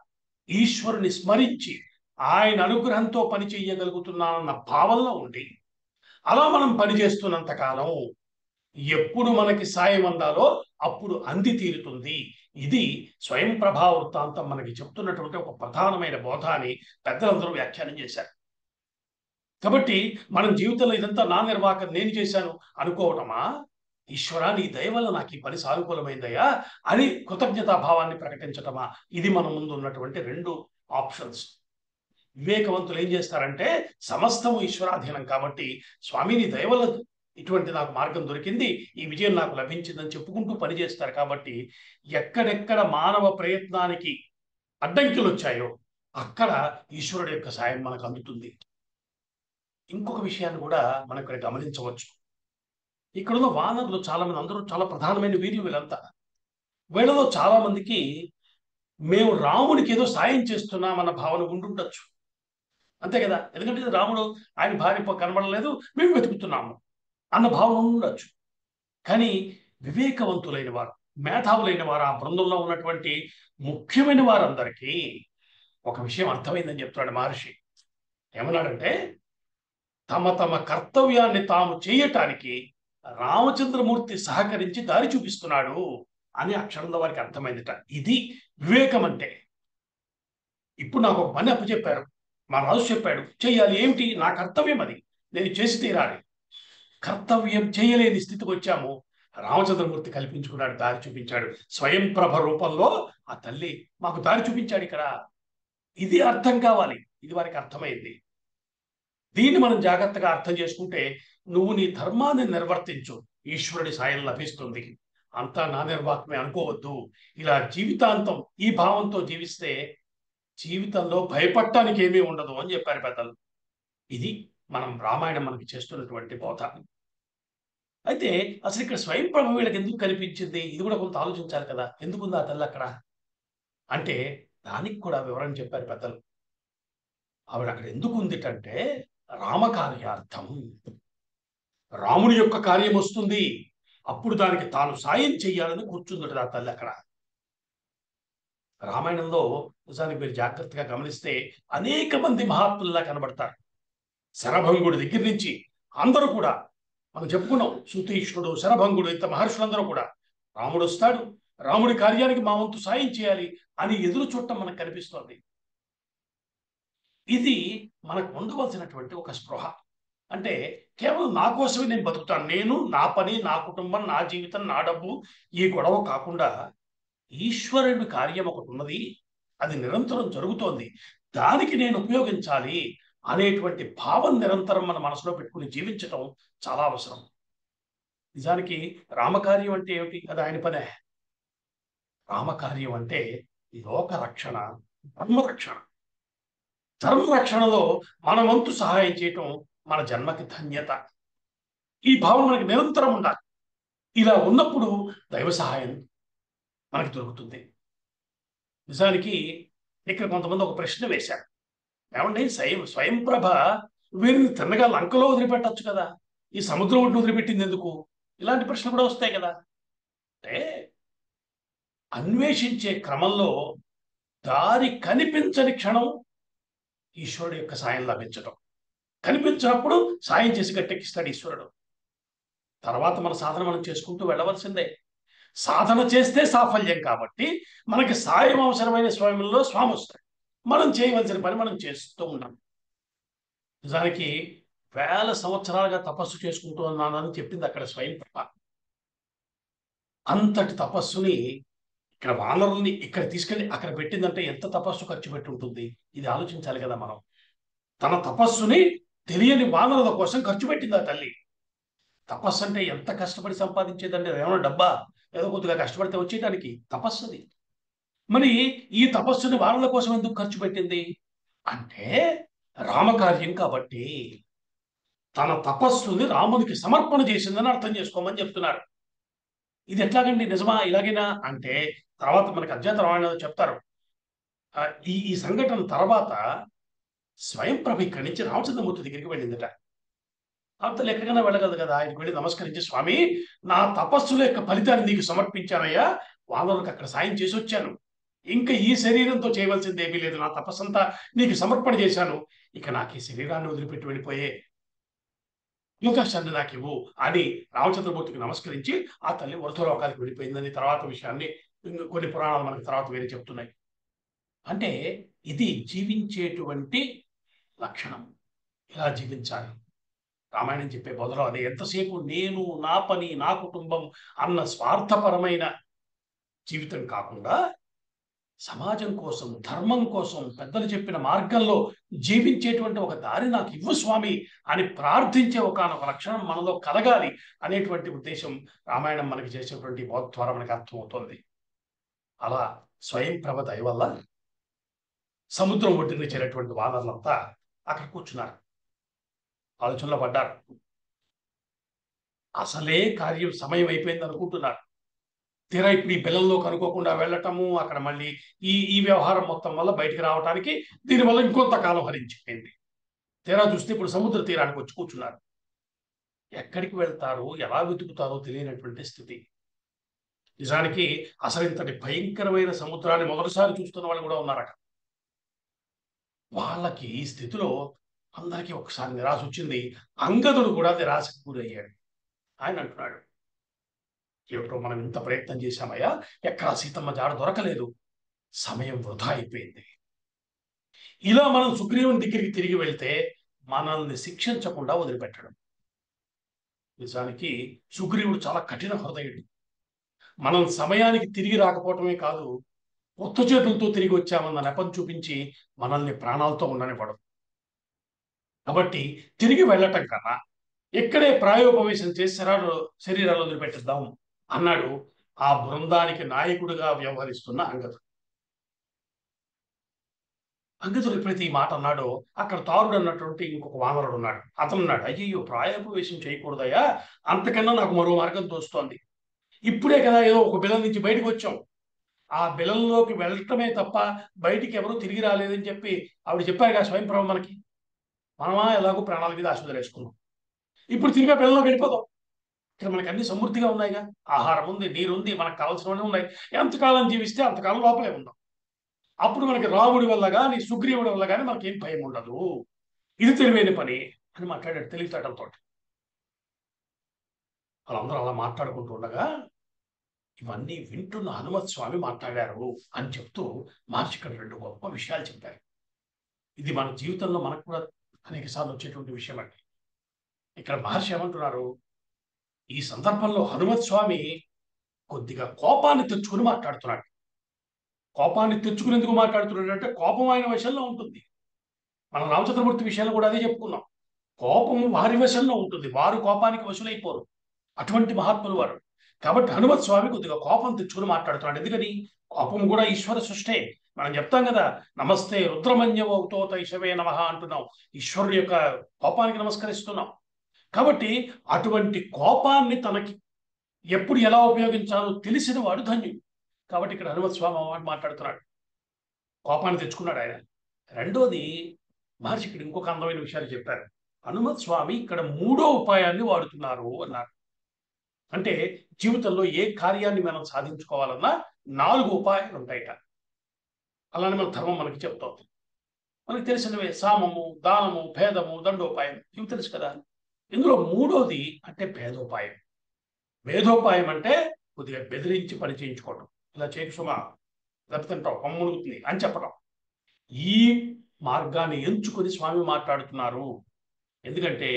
ఈశ్వరుని స్మరించి ఆయన అనుగ్రహంతో పని చేయగలుగుతున్నానన్న భావనలో ఉండి అలా మనం పనిచేస్తున్నంత కాలం ఎప్పుడు మనకి సాయం అందాలో అప్పుడు అంది తీరుతుంది. ఇది స్వయం ప్రభా వృత్తాంతం మనకి చెప్తున్నటువంటి ఒక ప్రధానమైన బోధ అని పెద్దలందరూ వ్యాఖ్యానం చేశారు. కాబట్టి మనం జీవితంలో ఇదంతా నా నిర్వాహకం, నేను చేశాను అనుకోవటమా, ఈశ్వరా నీ దయ వల్ల నాకు ఈ పని సానుకూలమైందయ్యా అని కృతజ్ఞతాభావాన్ని ప్రకటించటమా, ఇది మన ముందు ఉన్నటువంటి 2 ఆప్షన్స్. వివేకవంతులు ఏం చేస్తారంటే, సమస్తము ఈశ్వరాధీనం కాబట్టి స్వామి నీ దయ వల్ల ఇటువంటి నాకు మార్గం దొరికింది, ఈ విజయం నాకు లభించిందని చెప్పుకుంటూ పనిచేస్తారు. కాబట్టి ఎక్కడెక్కడ మానవ ప్రయత్నానికి అడ్డంకులు వచ్చాయో అక్కడ ఈశ్వరుడు యొక్క సాయం మనకు అందుతుంది. ఇంకొక విషయాన్ని కూడా మనం ఇక్కడ గమనించవచ్చు. ఇక్కడున్న వానరులు చాలా మంది, అందరూ చాలా ప్రధానమైన వీరులు వీళ్ళంతా. వీళ్ళలో చాలా మందికి మేము రాముడికి ఏదో సాయం చేస్తున్నామన్న భావన ఉండుండొచ్చు, అంతే కదా. ఎందుకంటే రాముడు ఆయన భార్య కనబడలేదు, మేము వెతుకుతున్నాము అన్న భావన ఉండొచ్చు. కానీ వివేకవంతులైన వారు, మేధావులైన వారు, ఆ బృందంలో ఉన్నటువంటి ముఖ్యమైన వారందరికీ ఒక విషయం అర్థమైందని చెప్తున్నాడు మహర్షి. ఏమన్నాడంటే, తమ తమ కర్తవ్యాన్ని తాము చేయటానికి రామచంద్రమూర్తి సహకరించి దారి చూపిస్తున్నాడు అని అక్షరంలో వారికి అర్థమైందిట. ఇది వివేకం అంటే. ఇప్పుడు నాకు ఒక పని అప్పచెప్పారు, మా రాజు చెప్పాడు చెయ్యాలి, ఏమిటి నా కర్తవ్యం, అది నేను చేసి తీరాలి. కర్తవ్యం చేయలేని స్థితికి వచ్చాము. రామచంద్రమూర్తి కల్పించుకున్నాడు, దారి చూపించాడు. స్వయం ప్రభ రూపంలో ఆ తల్లి మాకు దారి చూపించాడు. ఇక్కడ ఇది అర్థం కావాలి. ఇది వారికి అర్థమైంది. దీన్ని మనం జాగ్రత్తగా అర్థం చేసుకుంటే నువ్వు నీ ధర్మాన్ని నిర్వర్తించు, ఈశ్వరుడి సాయం లభిస్తుంది. అంతా నా నిర్వాహమే అనుకోవద్దు. ఇలా జీవితాంతం ఈ భావంతో జీవిస్తే జీవితంలో భయపడటానికి ఏమీ ఉండదు అని చెప్పారు పెద్దలు. ఇది మనం రామాయణం మనకి చేస్తున్నటువంటి బోధ. అయితే అసలు ఇక్కడ స్వయం ప్రభు వీళ్ళకి ఎందుకు కనిపించింది? ఇది కూడా కొంత ఆలోచించాలి కదా. ఎందుకుంది ఆ తల్లి అక్కడ అంటే దానికి కూడా వివరణ చెప్పారు పెద్దలు. ఆవిడ అక్కడ ఎందుకు ఉందిటంటే రామకార్యార్థం. రాముని యొక్క కార్యం వస్తుంది, అప్పుడు దానికి తాను సాయం చెయ్యాలని కూర్చుందట ఆ తల్లి అక్కడ. రామాయణంలో నిజానికి మీరు జాగ్రత్తగా గమనిస్తే అనేక మంది మహాత్ముల్లా కనబడతారు. శరభంగుడి దగ్గర నుంచి అందరూ కూడా మనం చెప్పుకున్నాం. సుతీష్ణుడు, శరభంగుడు, ఇంత మహర్షులందరూ కూడా రాముడు వస్తాడు, రాముడి కార్యానికి మా వంతు సాయం చేయాలి అని ఎదురు చూడటం మనకు కనిపిస్తోంది. ఇది మనకు ఉండవలసినటువంటి ఒక స్పృహ. అంటే కేవలం నా కోసమే నేను బతుకుతాను, నేను, నా పని, నా కుటుంబం, నా జీవితం, నా డబ్బు, ఈ గొడవ కాకుండా ఈశ్వరుడి కార్యం ఒకటి ఉన్నది, అది నిరంతరం జరుగుతోంది, దానికి నేను ఉపయోగించాలి అనేటువంటి భావం నిరంతరం మన మనసులో పెట్టుకుని జీవించటం చాలా అవసరం. నిజానికి రామకార్యం అంటే ఏమిటి? అది ఆయన పనే. రామకార్యం అంటే లోక రక్షణ, ధర్మరక్షణ. ధర్మరక్షణలో మన వంతు సహాయం చేయటం మన జన్మకి ధన్యత. ఈ భావం మనకి నిరంతరం ఉండాలి. ఇలా ఉన్నప్పుడు దైవ సహాయం మనకి దొరుకుతుంది. నిజానికి ఇక్కడ కొంతమంది ఒక ప్రశ్న వేశారు. ఏమంటే స్వయం ప్రభ వీరిని తిన్నగా లంకలో వదిలిపెట్టచ్చు కదా, ఈ సముద్రం ఒడ్డు వదిలిపెట్టింది ఎందుకు? ఇలాంటి ప్రశ్నలు కూడా వస్తాయి కదా. అంటే అన్వేషించే క్రమంలో దారి కనిపించని క్షణం ఈశ్వరుడు యొక్క సాయం లభించడం. కనిపించినప్పుడు సాయం చేసి గట్టెక్కిస్తాడు ఈశ్వరుడు. తర్వాత మన సాధన మనం చేసుకుంటూ వెళ్ళవలసిందే. సాధన చేస్తే సాఫల్యం కాబట్టి మనకి సాయం అవసరమైన స్వయంలో స్వామి వస్తాడు. మనం చేయవలసిన పని మనం చేస్తూ ఉన్నాం. నిజానికి వేల సంవత్సరాలుగా తపస్సు చేసుకుంటూ ఉన్నానని చెప్పింది అక్కడ స్వయం ప్రభ. అంతటి తపస్సుని ఇక్కడ వానరుల్ని ఇక్కడ తీసుకెళ్లి అక్కడ పెట్టిందంటే ఎంత తపస్సు ఖర్చు పెట్టి ఉంటుంది? ఇది ఆలోచించాలి కదా మనం. తన తపస్సుని తెలియని వానరుల కోసం ఖర్చు పెట్టింది ఆ తల్లి. తపస్సు అంటే ఎంత కష్టపడి సంపాదించేదండి? ఏమైనా డబ్బా? ఏదో కొద్దిగా కష్టపడితే వచ్చేయడానికి తపస్సు అది. మరి ఈ తపస్సుని వానరుల కోసం ఎందుకు ఖర్చు పెట్టింది అంటే రామకార్యం కాబట్టి. తన తపస్సుని రామునికి సమర్పణ చేసిందని అర్థం చేసుకోమని చెప్తున్నారు. ఇది ఎట్లాగండి, నిజమా? ఇలాగైనా అంటే తర్వాత మనకి అధ్యాత్మ రామాయణంలో చెప్తారు. ఈ ఈ సంఘటన తర్వాత స్వయం ప్రభ ఇక్కడి నుంచి రామచంద్రమూర్తి దగ్గరికి వెళ్ళిందట. అంతలో ఎక్కడికైనా వెళ్ళగలదు కదా. ఆయనకు వెళ్ళి నమస్కరించి, స్వామి, నా తపస్సుల యొక్క ఫలితాన్ని నీకు సమర్పించానయ్యా, వానరులకు అక్కడ సాయం చేసి వచ్చాను, ఇంకా ఈ శరీరంతో చేయవలసింది ఏమీ లేదు, నా తపస్సంతా నీకు సమర్పణ చేశాను, ఇక నాకు ఈ శరీరాన్ని వదిలిపెట్టి వెళ్ళిపోయే అవకాశాన్ని నాకు ఇవ్వు అని రామచంద్రమూర్తికి నమస్కరించి ఆ తల్లి వృద్ధలోకానికి వెళ్ళిపోయిందని తర్వాత విషయాన్ని కొన్ని పురాణాలు మనకి తర్వాత వేరే చెప్తున్నాయి. అంటే ఇది జీవించేటువంటి లక్షణం. ఇలా జీవించాలి. రామాయణం చెప్పే బదులు అది ఎంతసేపు నేను, నా పని, నా కుటుంబం అన్న స్వార్థపరమైన జీవితం కాకుండా సమాజం కోసం, ధర్మం కోసం, పెద్దలు చెప్పిన మార్గంలో జీవించేటువంటి ఒక దారి నాకు ఇవ్వు స్వామి అని ప్రార్థించే ఒకానొక లక్షణం మనలో కలగాలి అనేటువంటి ఉద్దేశం రామాయణం మనకి చేసేటువంటి బోధ ద్వారా మనకి అర్థమవుతుంది. అలా స్వయం ప్రభ దయ వల్ల సముద్రం ఒడ్డున చేరేటువంటి వానరులంతా అక్కడ కూర్చున్నారు, ఆలోచనలో పడ్డారు. అసలే కార్యం సమయం అయిపోయింది అనుకుంటున్నారు. తీరా ఇప్పుడు ఈ పిల్లల్లో కనుక్కోకుండా వెళ్ళటము, అక్కడ మళ్ళీ ఈ వ్యవహారం మొత్తం వల్ల బయటికి రావడానికి దీనివల్ల ఇంకొంతకాలం హరించిపోయింది. తీరా చూస్తే ఇప్పుడు సముద్ర తీరానికి వచ్చి కూర్చున్నారు. ఎక్కడికి వెళ్తారో, ఎలా వెతుకుతారో తెలియనటువంటి స్థితి. నిజానికి అసలు ఇంతటి భయంకరమైన సముద్రాన్ని మొదటిసారి చూస్తున్న వాళ్ళు కూడా ఉన్నారు అక్కడ. వాళ్ళకి ఈ స్థితిలో అందరికీ ఒకసారి నిరాశ వచ్చింది. అంగదుడు కూడా నిరాశకు గురయ్యాడు. ఆయన అంటున్నాడు, ఏమిటో మనం ఇంత ప్రయత్నం చేశామయ్యా, ఎక్కడా సీతమ్మ జాడ దొరకలేదు, సమయం వృధా అయిపోయింది. ఇలా మనం సుగ్రీవుని దగ్గరికి తిరిగి వెళ్తే మనల్ని శిక్షించకుండా వదిలిపెట్టడం. నిజానికి సుగ్రీవుడు చాలా కఠిన హృదయుడు. మనం సమయానికి తిరిగి రాకపోవటమే కాదు, కొత్త చేతులతో తిరిగి వచ్చామన్న నెపం చూపించి మనల్ని ప్రాణాలతో ఉండనివ్వడం. కాబట్టి తిరిగి వెళ్ళటం కన్నా ఇక్కడే ప్రాయోపవేశం చేసి శరీరాలు వదిలిపెట్టిద్దాం అన్నాడు ఆ బృందానికి నాయకుడిగా వ్యవహరిస్తున్న అంగదుడు. అంగదుడు ఎప్పుడైతే ఈ మాట అన్నాడో అక్కడ తారుడు అన్నటువంటి ఇంకొక వానరుడు ఉన్నాడు. అతను ఉన్నాడు, అయ్యో ప్రాయోపవేశం చేయకూడదయ్యా, అంతకన్నా నాకు మరో మార్గం తోస్తోంది. ఇప్పుడే కదా ఏదో ఒక బిలం నుంచి బయటకు వచ్చాం, ఆ బిలంలోకి వెళ్ళటమే తప్ప బయటికి ఎవరూ తిరిగి రాలేదని చెప్పి ఆవిడ చెప్పారు కదా స్వయంప్రభ మనకి. మనమా ఎలాగో ప్రాణాల మీద ఆశ వదిలేసుకున్నాం, ఇప్పుడు తిరిగి బిలంలోకి వెళ్ళిపోదాం. ఇక్కడ మనకి అన్ని సమృద్ధిగా ఉన్నాయిగా, ఆహారం ఉంది, నీరుంది, మనకు కావాల్సినవన్నీ ఉన్నాయి. ఎంతకాలం జీవిస్తే అంతకాలం లోపలే ఉందాం. అప్పుడు మనకి రాముడి వల్ల కానీ సుగ్రీవుడి వల్ల కానీ మనకేం భయం ఉండదు. ఇది తెలివైన పని అని మాట్లాడాడు తెలివితేటలతో. వాళ్ళందరూ అలా మాట్లాడుకుంటూ ఉండగా ఇవన్నీ వింటున్న హనుమత్ స్వామి మాట్లాడారు అని చెప్తూ మహర్షి ఇక్కడ 2 గొప్ప విషయాలు చెప్పారు. ఇది మన జీవితంలో మనకు కూడా అనేక సార్లు వచ్చేటువంటి విషయం అండి. ఇక్కడ మహర్షి ఏమంటున్నారు, ఈ సందర్భంలో హనుమత్ స్వామి కొద్దిగా కోపాన్ని తెచ్చుకుని మాట్లాడుతున్నాడు. కోపాన్ని తెచ్చుకుని ఎందుకు మాట్లాడుతున్నాడు అంటే కోపం ఆయన వశంలో ఉంటుంది. మనం రామచంద్రమూర్తి విషయంలో కూడా అదే చెప్పుకున్నాం. కోపము వారి వశంలో ఉంటుంది, వారు కోపానికి వశులైపోరు. అటువంటి మహాత్ములు వారు. కాబట్టి హనుమత్ స్వామి కొద్దిగా కోపం తెచ్చుకుని మాట్లాడుతున్నాడు. ఎందుకని? కోపం కూడా ఈశ్వర సృష్టే. మనం చెప్తాం కదా, నమస్తే రుద్రమన్యవౌతో తైషవే నమః అంటున్నాం. ఈశ్వరుడు యొక్క కోపానికి నమస్కరిస్తున్నాం. కాబట్టి అటువంటి కోపాన్ని తనకి ఎప్పుడు ఎలా ఉపయోగించాలో తెలిసిన వాడు ధన్యుడు. కాబట్టి ఇక్కడ హనుమత్ స్వామి మాట్లాడుతున్నాడు, కోపాన్ని తెచ్చుకున్నాడు ఆయన. రెండోది, మహర్షి ఇక్కడ ఇంకొక అందమైన విషయాలు చెప్పారు. హనుమత్ స్వామి ఇక్కడ 3వ ఉపాయాన్ని వాడుతున్నారు అన్నారు. అంటే జీవితంలో ఏ కార్యాన్ని మనం సాధించుకోవాలన్నా 4 ఉపాయాలు ఉంటాయట. అలానే మన ధర్మం మనకి చెప్తోంది. మనకి తెలిసినవే సామము, దానము, భేదము, దండోపాయం, ఇవి తెలుసు కదా. ఇందులో 3వది అంటే భేదోపాయం. భేదోపాయం అంటే కొద్దిగా బెదిరించి పని చేయించుకోవడం. ఇలా చేయకు సుమా, దెబ్బతింటావు, పమ్ముడుగుతుంది అని చెప్పడం. ఈ మార్గాన్ని ఎంచుకొని స్వామి మాట్లాడుతున్నారు. ఎందుకంటే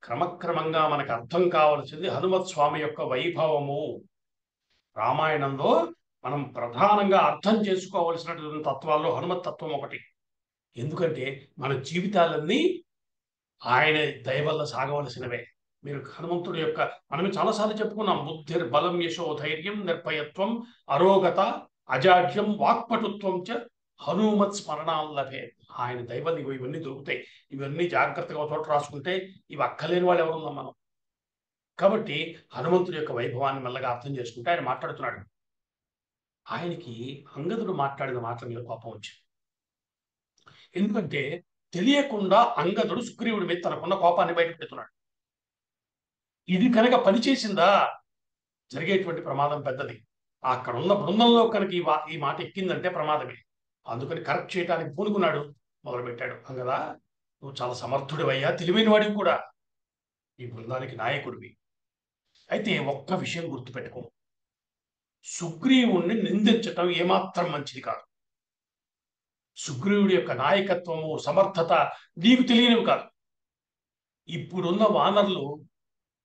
క్రమక్రమంగా మనకు అర్థం కావలసింది హనుమత్ స్వామి యొక్క వైభవము. రామాయణంలో మనం ప్రధానంగా అర్థం చేసుకోవలసినటువంటి తత్వాల్లో హనుమత్ తత్వం ఒకటి. ఎందుకంటే మన జీవితాలన్నీ ఆయన దయ వల్ల సాగవలసినవే. మీరు హనుమంతుడి యొక్క, మనమే చాలాసార్లు చెప్పుకున్నాం, బుద్ధిర్ బలం యశో ధైర్యం నిర్భయత్వం అరోగత అజాడ్యం వాక్పటుత్వం చ హనుమత్ స్మరణాల్లభే. ఆయన దైవం ఇవన్నీ దొరుకుతాయి. ఇవన్నీ జాగ్రత్తగా ఒక చోట రాసుకుంటే ఇవి అక్కలేని వాళ్ళు ఎవరున్నాం మనం. కాబట్టి హనుమంతుడి యొక్క వైభవాన్ని మెల్లగా అర్థం చేసుకుంటే ఆయన మాట్లాడుతున్నాడు. ఆయనకి అంగదుడు మాట్లాడిన మాటల మీద కోపం వచ్చింది. ఎందుకంటే తెలియకుండా అంగదుడు సుగ్రీవుడి మీద తనకున్న కోపాన్ని బయట పెడుతున్నాడు. ఇది కనుక పనిచేసిందా జరిగేటువంటి ప్రమాదం పెద్దది. అక్కడ ఉన్న బృందంలో కనుక ఈ మాట ఎక్కిందంటే ప్రమాదమే. అందుకని కరెక్ట్ చేయడానికి పూనుకున్నాడు, మొదలుపెట్టాడు. అంగదా, నువ్వు చాలా సమర్థుడివయ్యా, తెలివైన వాడివి కూడా, ఈ బృందానికి నాయకుడివి. అయితే ఒక్క విషయం గుర్తుపెట్టుకో, సుగ్రీవుణ్ణి నిందించటం ఏమాత్రం మంచిది కాదు. సుగ్రీవుడి యొక్క నాయకత్వము, సమర్థత నీకు తెలియనివి కాదు. ఇప్పుడున్న వానరులు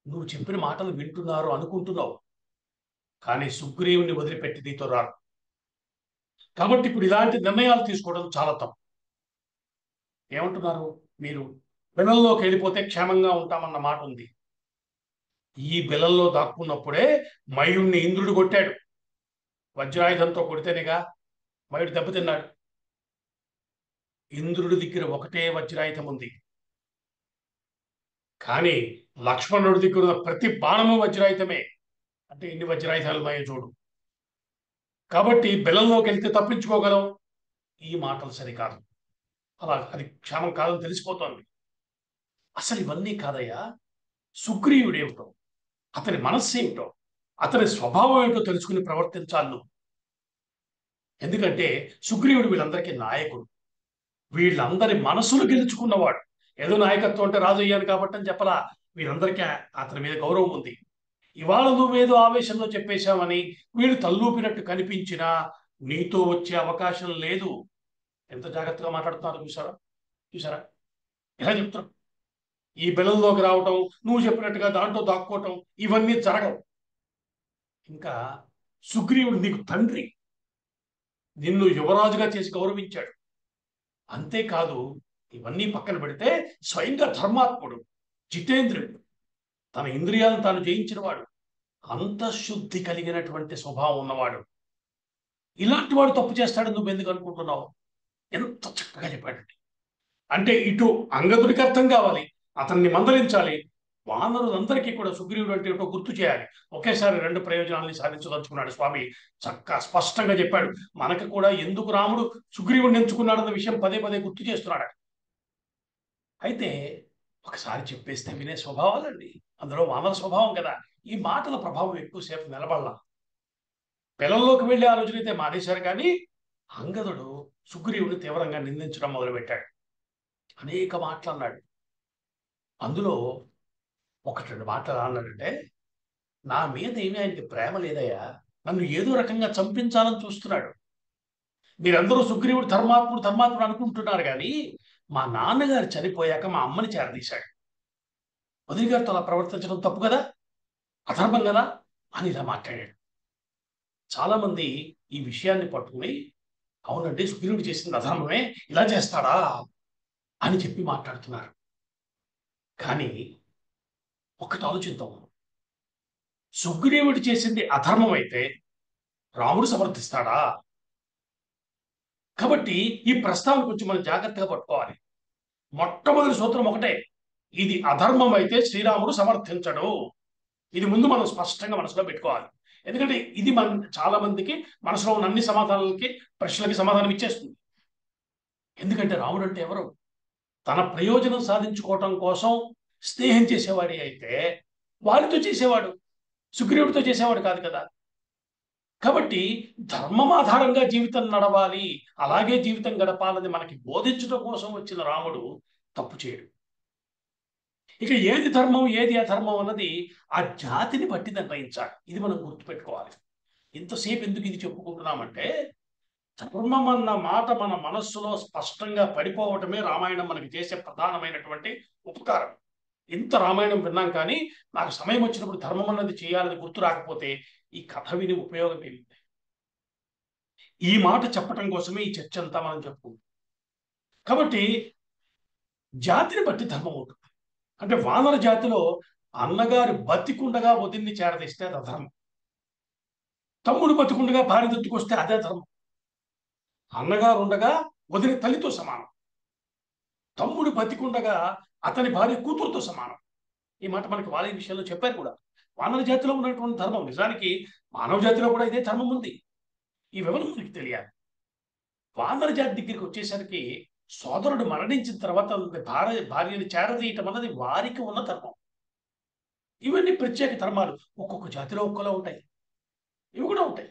నువ్వు చెప్పిన మాటలు వింటున్నారు అనుకుంటున్నావు, కానీ సుగ్రీవుని వదిలిపెట్టి నీతో రారు. కాబట్టి ఇప్పుడు ఇలాంటి నిర్ణయాలు తీసుకోవడం చాలా తప్పు. ఏమంటున్నారు మీరు? బిలంలోకి వెళ్ళిపోతే క్షేమంగా ఉంటామన్న మాట ఉంది. ఈ బిలంలో దాక్కున్నప్పుడే మయుణ్ణి ఇంద్రుడు కొట్టాడు. వజ్రాయుధంతో కొడితేనేగా మయుడు దెబ్బతిన్నాడు. ఇంద్రుడి దగ్గర ఒకటే వజ్రాయుధం ఉంది, కానీ లక్ష్మణుడి దగ్గర ఉన్న ప్రతి బాణము వజ్రాయుధమే. అంటే ఎన్ని వజ్రాయుధాలు ఉన్నాయో చూడు. కాబట్టి బిలంలోకి వెళ్తే తప్పించుకోగలం. ఈ మాటలు సరికాదు, అలా అది క్షేమం కాదని తెలిసిపోతోంది. అసలు ఇవన్నీ కాదయ్యా, సుగ్రీవుడు ఏమిటో, అతని మనస్సు ఏమిటో, అతని స్వభావం ఏమిటో తెలుసుకుని ప్రవర్తించాలి నువ్వు. ఎందుకంటే సుగ్రీవుడు వీళ్ళందరికీ నాయకుడు, వీళ్ళందరి మనసులు గెలుచుకున్నవాడు. ఏదో నాయకత్వం అంటే రాజు అయ్యాను కాబట్టి అని చెప్పలా, వీళ్ళందరికీ అతని మీద గౌరవం ఉంది. ఇవాళ నువ్వేదో ఆవేశంలో చెప్పేశామని వీళ్ళు తల్లూపినట్టు కనిపించినా నీతో వచ్చే అవకాశం లేదు. ఎంత జాగ్రత్తగా మాట్లాడుతున్నారు చూసారా? చూసారా ఎలా చెప్తున్నారు? ఈ బెలంలోకి రావటం, నువ్వు చెప్పినట్టుగా దాంట్లో దాక్కోవటం, ఇవన్నీ జరగవు. ఇంకా సుగ్రీవుడు నీకు తండ్రి, నిన్ను యువరాజుగా చేసి గౌరవించాడు. అంతేకాదు, ఇవన్నీ పక్కన పెడితే స్వయంగా ధర్మాత్ముడు, జితేంద్రుడు, తన ఇంద్రియాలను తాను జయించినవాడు, అంతఃశుద్ధి కలిగినటువంటి స్వభావం ఉన్నవాడు. ఇలాంటి వాడు తప్పు చేస్తాడని నువ్వు ఎందుకు అనుకుంటున్నావు? ఎంత చక్కగా చెప్పాడండి. అంటే ఇటు అంగదుడికి అర్థం కావాలి, అతన్ని మందలించాలి, వానరులందరికీ కూడా సుగ్రీవుడు అంటే ఏమిటో గుర్తు చేయాలి. ఒకేసారి రెండు ప్రయోజనాలని సాధించదలుచుకున్నాడు స్వామి. చక్కగా స్పష్టంగా చెప్పాడు. మనకు కూడా ఎందుకు రాముడు సుగ్రీవుడిని ఎంచుకున్నాడన్న విషయం పదే పదే గుర్తు చేస్తున్నాడు. అయితే ఒకసారి చెప్పేస్తే వినే స్వభావాలండి, అందులో వానర స్వభావం కదా. ఈ మాటల ప్రభావం ఎక్కువసేపు నిలబడలా. పిల్లల్లోకి వెళ్ళే ఆలోచన అయితే మానేశారు, కానీ అంగదుడు సుగ్రీవుని తీవ్రంగా నిందించడం మొదలుపెట్టాడు. అనేక మాటలు అన్నాడు. అందులో ఒకటి రెండు మాటలు అన్నాడంటే, నా మీద ఏమీ ఆయనకి ప్రేమ లేదయ్యా, నన్ను ఏదో రకంగా చంపించాలని చూస్తున్నాడు. మీరందరూ సుగ్రీవుడు ధర్మాత్ముడు ధర్మాత్ముడు అనుకుంటున్నారు, కానీ మా నాన్నగారు చనిపోయాక మా అమ్మని చేరదీశాడు. వదిలి గారితో అలా ప్రవర్తించడం తప్పు కదా, అధర్మం కదా అని ఇలా మాట్లాడాడు. చాలా మంది ఈ విషయాన్ని పట్టుకుని, అవునండి సుగ్రీవుడు చేసింది అధర్మమే, ఇలా చేస్తాడా అని చెప్పి మాట్లాడుతున్నారు. కానీ ఒక్కటి ఆలోచిద్దాం. సుగ్రీవుడు చేసింది అధర్మం అయితే రాముడు సమర్థిస్తాడా? కాబట్టి ఈ ప్రస్తావన కొంచెం మనం జాగ్రత్తగా పట్టుకోవాలి. మొట్టమొదటి సూత్రం ఒకటే, ఇది అధర్మం అయితే శ్రీరాముడు సమర్థించడు. ఇది ముందు మనం స్పష్టంగా మనసులో పెట్టుకోవాలి. ఎందుకంటే ఇది చాలా మందికి మనసులో ఉన్న అన్ని సమాధానాలకి, ప్రశ్నలకి సమాధానం ఇచ్చేస్తుంది. ఎందుకంటే రాముడు అంటే ఎవరు? తన ప్రయోజనం సాధించుకోవటం కోసం స్నేహం చేసేవాడి అయితే వారితో చేసేవాడు, సుగ్రీవుడితో చేసేవాడు కాదు కదా. కాబట్టి ధర్మం ఆధారంగా జీవితం నడవాలి, అలాగే జీవితం గడపాలని మనకి బోధించడం కోసం వచ్చిన రాముడు తప్పు చేయడు. ఇక ఏది ధర్మం ఏది అధర్మం అన్నది ఆ జాతిని బట్టి నిర్ణయించాలి. ఇది మనం గుర్తుపెట్టుకోవాలి. ఇంతసేపు ఎందుకు ఇది చెప్పుకుంటున్నామంటే, ధర్మం అన్న మాట మన మనస్సులో స్పష్టంగా పడిపోవటమే రామాయణం మనకి చేసే ప్రధానమైనటువంటి ఉపకారం. ఇంత రామాయణం విన్నాం, కానీ నాకు సమయం వచ్చినప్పుడు ధర్మం అన్నది చేయాలని గుర్తు రాకపోతే ఈ కథ విని ఉపయోగం ఏమిటి? ఈ మాట చెప్పటం కోసమే ఈ చర్చ అంతా మనం చెప్పుకుంటాం. కాబట్టి జాతిని బట్టి ధర్మం ఉంటుంది. అంటే వానర జాతిలో అన్నగారు బతికుండగా వదిన్ని చేరదీస్తే అది అధర్మం. తమ్ముడు బతికుండగా భార్య దత్తుకొస్తే అదే ధర్మం. అన్నగారు ఉండగా వదిన తల్లితో సమానం, తమ్ముడు బతికుండగా అతని భార్య కూతురుతో సమానం. ఈ మాట మనకి వాళ్ళ విషయంలో చెప్పారు కూడా. వానర జాతిలో ఉన్నటువంటి ధర్మం, నిజానికి మానవ జాతిలో కూడా ఇదే ధర్మం ఉంది. ఈ వివరం మనకి తెలియాలి. వానర జాతి దగ్గరికి వచ్చేసరికి సోదరుడు మరణించిన తర్వాత భార్యని చేరదీయటం అన్నది వారికి ఉన్న ధర్మం. ఇవన్నీ ప్రత్యేక ధర్మాలు, ఒక్కొక్క జాతిలో ఒక్కోలా ఉంటాయి. ఇవి కూడా ఉంటాయి.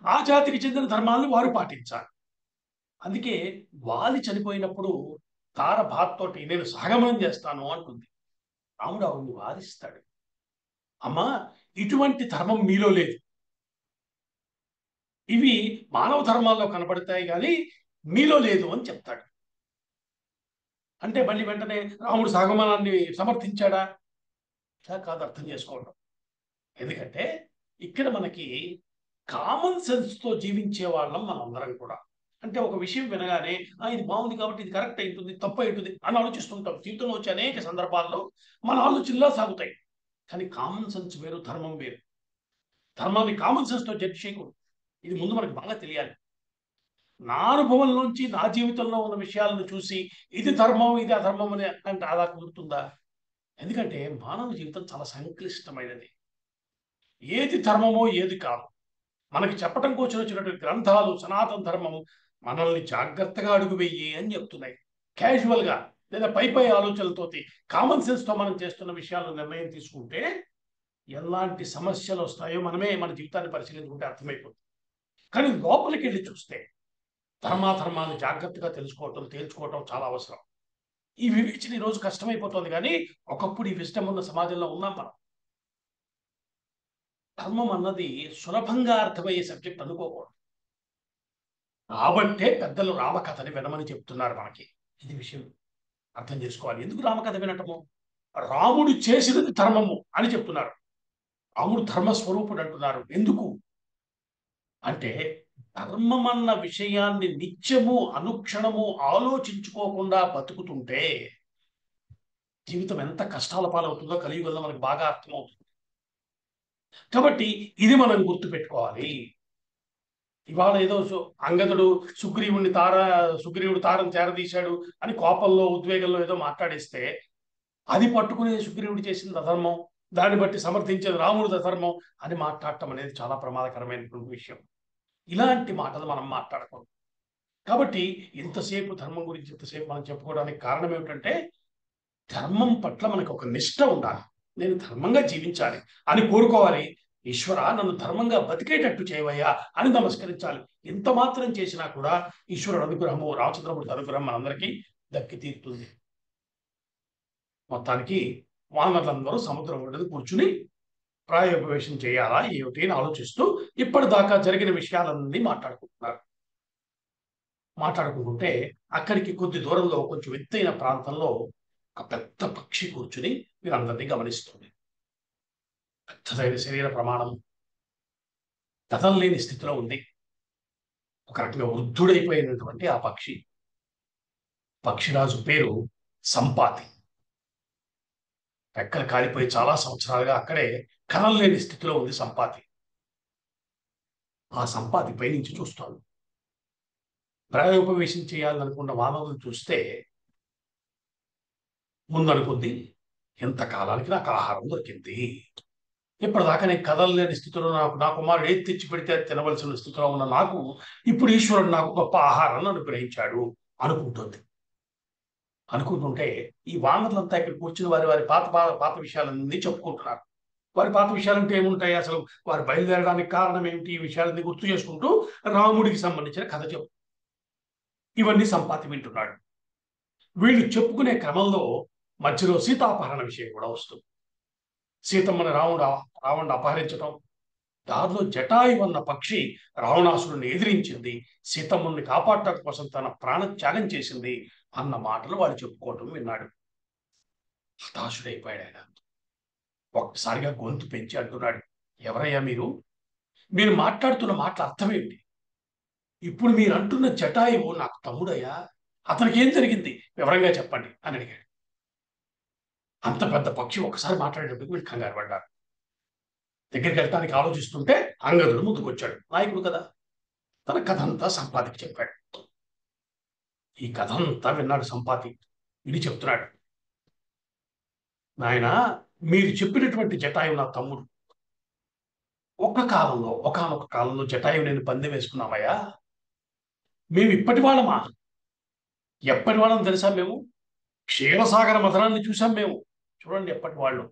ఆ జాతికి చెందిన ధర్మాలను వారు పాటించాలి. అందుకే వాలి చనిపోయినప్పుడు తార బాధతోటి నేను సహగమనం చేస్తాను అంటుంది. రాముడు ఆవిడ్ని వారిస్తాడు. అమ్మా, ఇటువంటి ధర్మం మీలో లేదు, ఇవి మానవ ధర్మాల్లో కనబడతాయి కానీ మీలో లేదు అని చెప్తాడు. అంటే మళ్ళీ వెంటనే రాముడు సహగమనాన్ని సమర్థించాడా? కాదు, అర్థం చేసుకోవడం. ఎందుకంటే ఇక్కడ మనకి కామన్ సెన్స్తో జీవించే వాళ్ళం మనందరం కూడా. అంటే ఒక విషయం వినగానే ఇది బాగుంది కాబట్టి ఇది కరెక్ట్ అవుతుంది, తప్పు అవుతుంది అని ఆలోచిస్తుంటాం. జీవితంలో వచ్చే అనేక సందర్భాల్లో మన ఆలోచనలా సాగుతాయి. కానీ కామన్ సెన్స్ వేరు, ధర్మం వేరు. ధర్మాన్ని కామన్ సెన్స్తో జడ్జి చేయకూడదు. ఇది ముందు మనకు బాగా తెలియాలి. నా అనుభవంలోంచి నా జీవితంలో ఉన్న విషయాలను చూసి ఇది ధర్మం ఇది అధర్మం అని అంటే అలా కుదురుతుందా? ఎందుకంటే మానవ జీవితం చాలా సంక్లిష్టమైనది. ఏది ధర్మమో ఏది కాదు మనకి చెప్పటం కోసం వచ్చినటువంటి గ్రంథాలు, సనాతన ధర్మం మనల్ని జాగ్రత్తగా అడుగు వెయ్యి అని చెప్తున్నాయి. క్యాజువల్గా లేదా పై ఆలోచనలతోటి కామన్ సెన్స్తో మనం చేస్తున్న విషయాలను నిర్ణయం తీసుకుంటే ఎలాంటి సమస్యలు వస్తాయో మనమే మన జీవితాన్ని పరిశీలించుకుంటే అర్థమైపోతుంది. కానీ లోపలికి వెళ్ళి చూస్తే ధర్మాధర్మాన్ని జాగ్రత్తగా తేల్చుకోవటం చాలా అవసరం. ఈ వివేచన ఈరోజు కష్టమైపోతుంది, కానీ ఒకప్పుడు ఈ విషయం ఉన్న సమాజంలో ఉన్నాం మనం. ధర్మం అన్నది సులభంగా అర్థమయ్యే సబ్జెక్ట్ అనుకోకూడదు. కాబట్టే పెద్దలు రామకథని వినమని చెప్తున్నారు మనకి. ఇది విషయం. అర్థం చేసుకోవాలి. ఎందుకు రామకథ వినటము? రాముడు చేసినది ధర్మము అని చెప్తున్నారు. రాముడు ధర్మస్వరూపుడు అంటున్నారు. ఎందుకు అంటే ధర్మం అన్న విషయాన్ని నిత్యము అనుక్షణము ఆలోచించుకోకుండా బతుకుతుంటే జీవితం ఎంత కష్టాల పాలవుతుందో కలియుగంలో మనకు బాగా అర్థమవుతుంది. కాబట్టి ఇది మనం గుర్తుపెట్టుకోవాలి. ఇవాళ ఏదో అంగదుడు సుగ్రీవుడు తారం చేరదీశాడు అని కోపంలో ఉద్వేగంలో ఏదో మాట్లాడిస్తే అది పట్టుకునే సుగ్రీవుడు చేసింది అధర్మం, దాన్ని బట్టి సమర్థించేది రాముడు అధర్మం అని మాట్లాడటం అనేది చాలా ప్రమాదకరమైనటువంటి విషయం. ఇలాంటి మాటలు మనం మాట్లాడకూడదు. కాబట్టి ఇంతసేపు ధర్మం గురించి ఇంతసేపు మనం చెప్పుకోవడానికి కారణం ఏమిటంటే ధర్మం పట్ల మనకు ఒక నిష్ట ఉండాలి. నేను ధర్మంగా జీవించాలి అని కోరుకోవాలి. ఈశ్వర నన్ను ధర్మంగా బతికేటట్టు చేయవయ్యా అని నమస్కరించాలి. ఇంత మాత్రం చేసినా కూడా ఈశ్వరుడు అనుగ్రహము, రామచంద్రమూర్తి అనుగ్రహం మనందరికీ దక్కి తీరుతుంది. మొత్తానికి వానరులందరూ సముద్రం ఒడ్డున కూర్చుని ప్రాయోపవేశం చేయాలా ఏమిటి అని ఆలోచిస్తూ ఇప్పటిదాకా జరిగిన విషయాలన్నీ మాట్లాడుకుంటుంటే అక్కడికి కొద్ది దూరంలో కొంచెం ఎత్తైన ప్రాంతంలో ఒక పెద్ద పక్షి కూర్చుని వీరందరినీ గమనిస్తుంది. పెద్దదైన శరీర ప్రమాణం, కదలలేని స్థితిలో ఉంది. ఒక రకంగా వృద్ధుడైపోయినటువంటి ఆ పక్షిరాజు పేరు సంపాతి. రెక్కలు కాలిపోయి చాలా సంవత్సరాలుగా అక్కడే కదలలేని స్థితిలో ఉంది సంపాతి. ఆ సంపాతి పైనుంచి చూస్తాడు. ప్రాయోపవేశం చేయాలనుకున్న వానరులు చూస్తే ముందనుకుంది, ఎంతకాలానికి నాకు ఆహారం దొరికింది. ఇప్పటిదాకా నేను కదలలేని స్థితిలో నా కుమారుడు ఏది తెచ్చి పెడితే తినవలసిన స్థితిలో ఉన్న నాకు ఇప్పుడు ఈశ్వరుడు నాకు గొప్ప ఆహారాన్ని అనుగ్రహించాడు అనుకుంటుంటే ఈ వానరులంతా ఇక్కడ కూర్చుని వారి పాత విషయాలన్నీ చెప్పుకుంటున్నారు. వారి పాత విషయాలంటే ఏముంటాయి, అసలు వారు బయలుదేరడానికి కారణం ఏమిటి, ఈ విషయాలన్నీ గుర్తు చేసుకుంటూ రాముడికి సంబంధించిన కథ ఇవన్నీ సంపాతి వింటున్నాడు. వీళ్ళు చెప్పుకునే క్రమంలో మధ్యలో సీతాపహరణ విషయం కూడా వస్తుంది. సీతమ్మని రావణుడు అపహరించడం, దారిలో జటాయు అన్న పక్షి రావణాసురుని ఎదిరించింది, సీతమ్మని కాపాడటం కోసం తన ప్రాణత్యాగం చేసింది అన్న మాటలు వాళ్ళు చెప్పుకోవటం విన్నాడు. హతాశుడైపోయాడు ఆయన. ఒక్కసారిగా గొంతు పెంచి అంటున్నాడు, ఎవరయ్యా మీరు మాట్లాడుతున్న మాటల అర్థం ఏమిటి? ఇప్పుడు మీరు అంటున్న జటాయువు నాకు తమ్ముడయ్యా, అతనికి ఏం జరిగింది వివరంగా చెప్పండి అని అడిగాడు. అంత పెద్ద పక్షి ఒకసారి మాట్లాడేటప్పుడు వీళ్ళు కంగారు పడ్డారు. దగ్గరికి వెళ్ళటానికి ఆలోచిస్తుంటే అంగదుడు ముందుకొచ్చాడు. నాయకుడు కదా, తన కథ అంతా సంపాతికి చెప్పాడు. ఈ కథ అంతా విన్నాడు సంపాతి. ఇది చెప్తున్నాడు, నాయన మీరు చెప్పినటువంటి జటాయువు నా తమ్ముడు. ఒకానొక కాలంలో జటాయువు నేను పందెం వేసుకున్నామయ్యా. మేము ఇప్పటి వాళ్ళమా? ఎప్పటి వాళ్ళని తెలుసా? మేము క్షీరసాగర మథనాన్ని చూసాం. మేము చూడండి, ఎప్పటి వాళ్ళు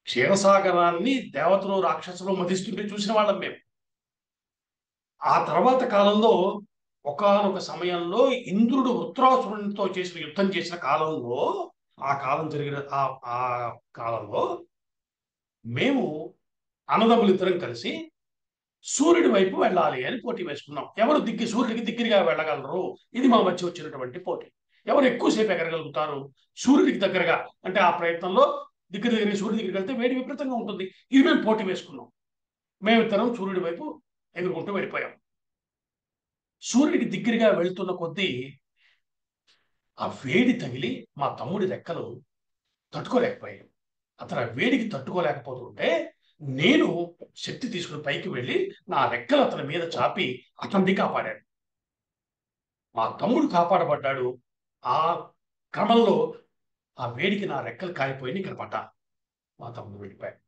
క్షీరసాగరాన్ని దేవతలు రాక్షసులు మధిస్తుంటే చూసిన వాళ్ళం మేము. ఆ తర్వాత కాలంలో ఒకానొక సమయంలో ఇంద్రుడు వృత్రాసురునితో యుద్ధం చేసిన కాలంలో ఆ కాలంలో మేము అన్నదమ్ములిద్దరం కలిసి సూర్యుడి వైపు వెళ్ళాలి అని పోటీ వేసుకున్నాం. ఎవరు సూర్యుడికి దగ్గరగా వెళ్ళగలరు, ఇది మా మధ్య వచ్చినటువంటి పోటీ. ఎవరు ఎక్కువసేపు ఎగరగలుగుతారు సూర్యుడికి దగ్గరగా, అంటే ఆ ప్రయత్నంలో దగ్గర సూర్యుడి దగ్గరికి వెళ్తే వేడి విపరీతంగా ఉంటుంది. ఇది మేము పోటీ వేసుకున్నాం. మేమిద్దరం సూర్యుడి వైపు ఎగురుకుంటూ వెళ్ళిపోయాం. సూర్యుడికి దగ్గరగా వెళ్తున్న కొద్దీ ఆ వేడి తగిలి మా తమ్ముడి రెక్కలు తట్టుకోలేకపోయాయి. అతను ఆ వేడికి తట్టుకోలేకపోతుంటే నేను శక్తి తీసుకుని పైకి వెళ్ళి నా రెక్కలు అతని మీద చాపి అతన్ని కాపాడాను. మా తమ్ముడు కాపాడబడ్డాడు. ఆ క్రమంలో ఆ వేడికి నా రెక్కలు కాలిపోయి ఇక్కడ పడ్డా. మా తమ్ముడు వెళ్ళిపోయాడు.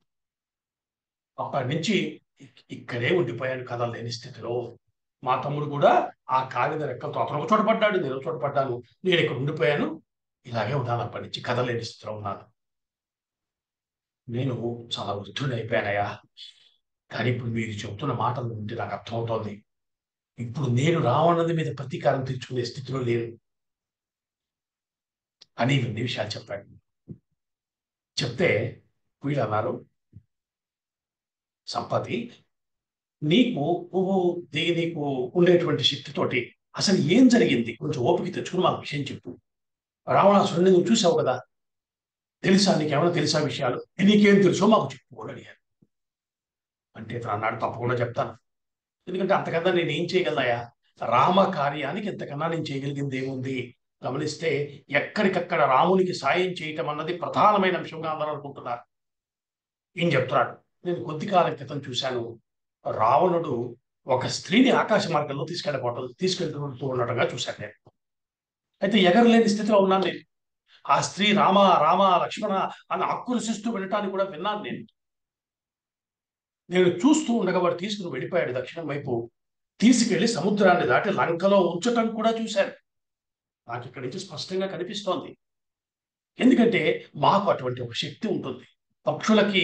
అప్పటి నుంచి ఇక్కడే ఉండిపోయాను కదలలేని స్థితిలో. మా తమ్ముడు కూడా ఆ కాలిన రెక్కలతో అతను ఒక చోట పడ్డాడు, నేను ఒక చోట పడ్డాను. నేను ఇక్కడ ఉండిపోయాను. ఇలాగే ఉన్నాను. అప్పటి నుంచి కదలలేని స్థితిలో ఉన్నాను. నేను చాలా వృద్ధుడిని అయిపోయానయ్యా. కానీ ఇప్పుడు మీరు చెబుతున్న మాటలు ఉంటే నాకు అర్థమవుతోంది. ఇప్పుడు నేను రావణుడి మీద ప్రతీకారం తెచ్చుకునే స్థితిలో లేను అని ఇవన్నీ విషయాలు చెప్పాడు. చెప్తే వీళ్ళు అన్నారు, సంపతి నీకు ఉండేటువంటి శక్తితోటి అసలు ఏం జరిగింది కొంచెం ఓపిక తెచ్చుకుని మాకు విషయం చెప్పు. రావణాసురుడిని నువ్వు చూసావు కదా, తెలుసా నీకేమైనా తెలుసా విషయాలు, నీకేం తెలుసో మాకు చెప్పు అని అడిగారు. అంటే ఇతను అన్నాడు, తప్పకుండా చెప్తాను. ఎందుకంటే అంతకన్నా నేను ఏం చేయగలనాయా, రామ కార్యానికి ఇంతకన్నా నేను చేయగలిగింది ఏముంది. గమనిస్తే ఎక్కడికక్కడ రామునికి సాయం చేయటం అన్నది ప్రధానమైన అంశంగా అందరూ అనుకుంటున్నారు. ఏం చెప్తున్నాడు, నేను కొద్ది కాలం క్రితం చూశాను, రావణుడు ఒక స్త్రీని ఆకాశ మార్గంలో తీసుకెళ్తూ ఉండటంగా చూశాను నేను. అయితే ఎగరలేని స్థితిలో ఉన్నాను నేను. ఆ స్త్రీ రామ రామ లక్ష్మణ అని ఆక్రోశిస్తూ వెళ్ళటానికి కూడా విన్నాను నేను. నేను చూస్తూ ఉండగా వాడు తీసుకుని వెళ్ళిపోయాడు దక్షిణం వైపు. తీసుకెళ్లి సముద్రాన్ని దాటి లంకలో ఉంచటం కూడా చూశాను. నాకు ఇక్కడి నుంచి స్పష్టంగా కనిపిస్తోంది. ఎందుకంటే మాకు అటువంటి ఒక శక్తి ఉంటుంది, పక్షులకి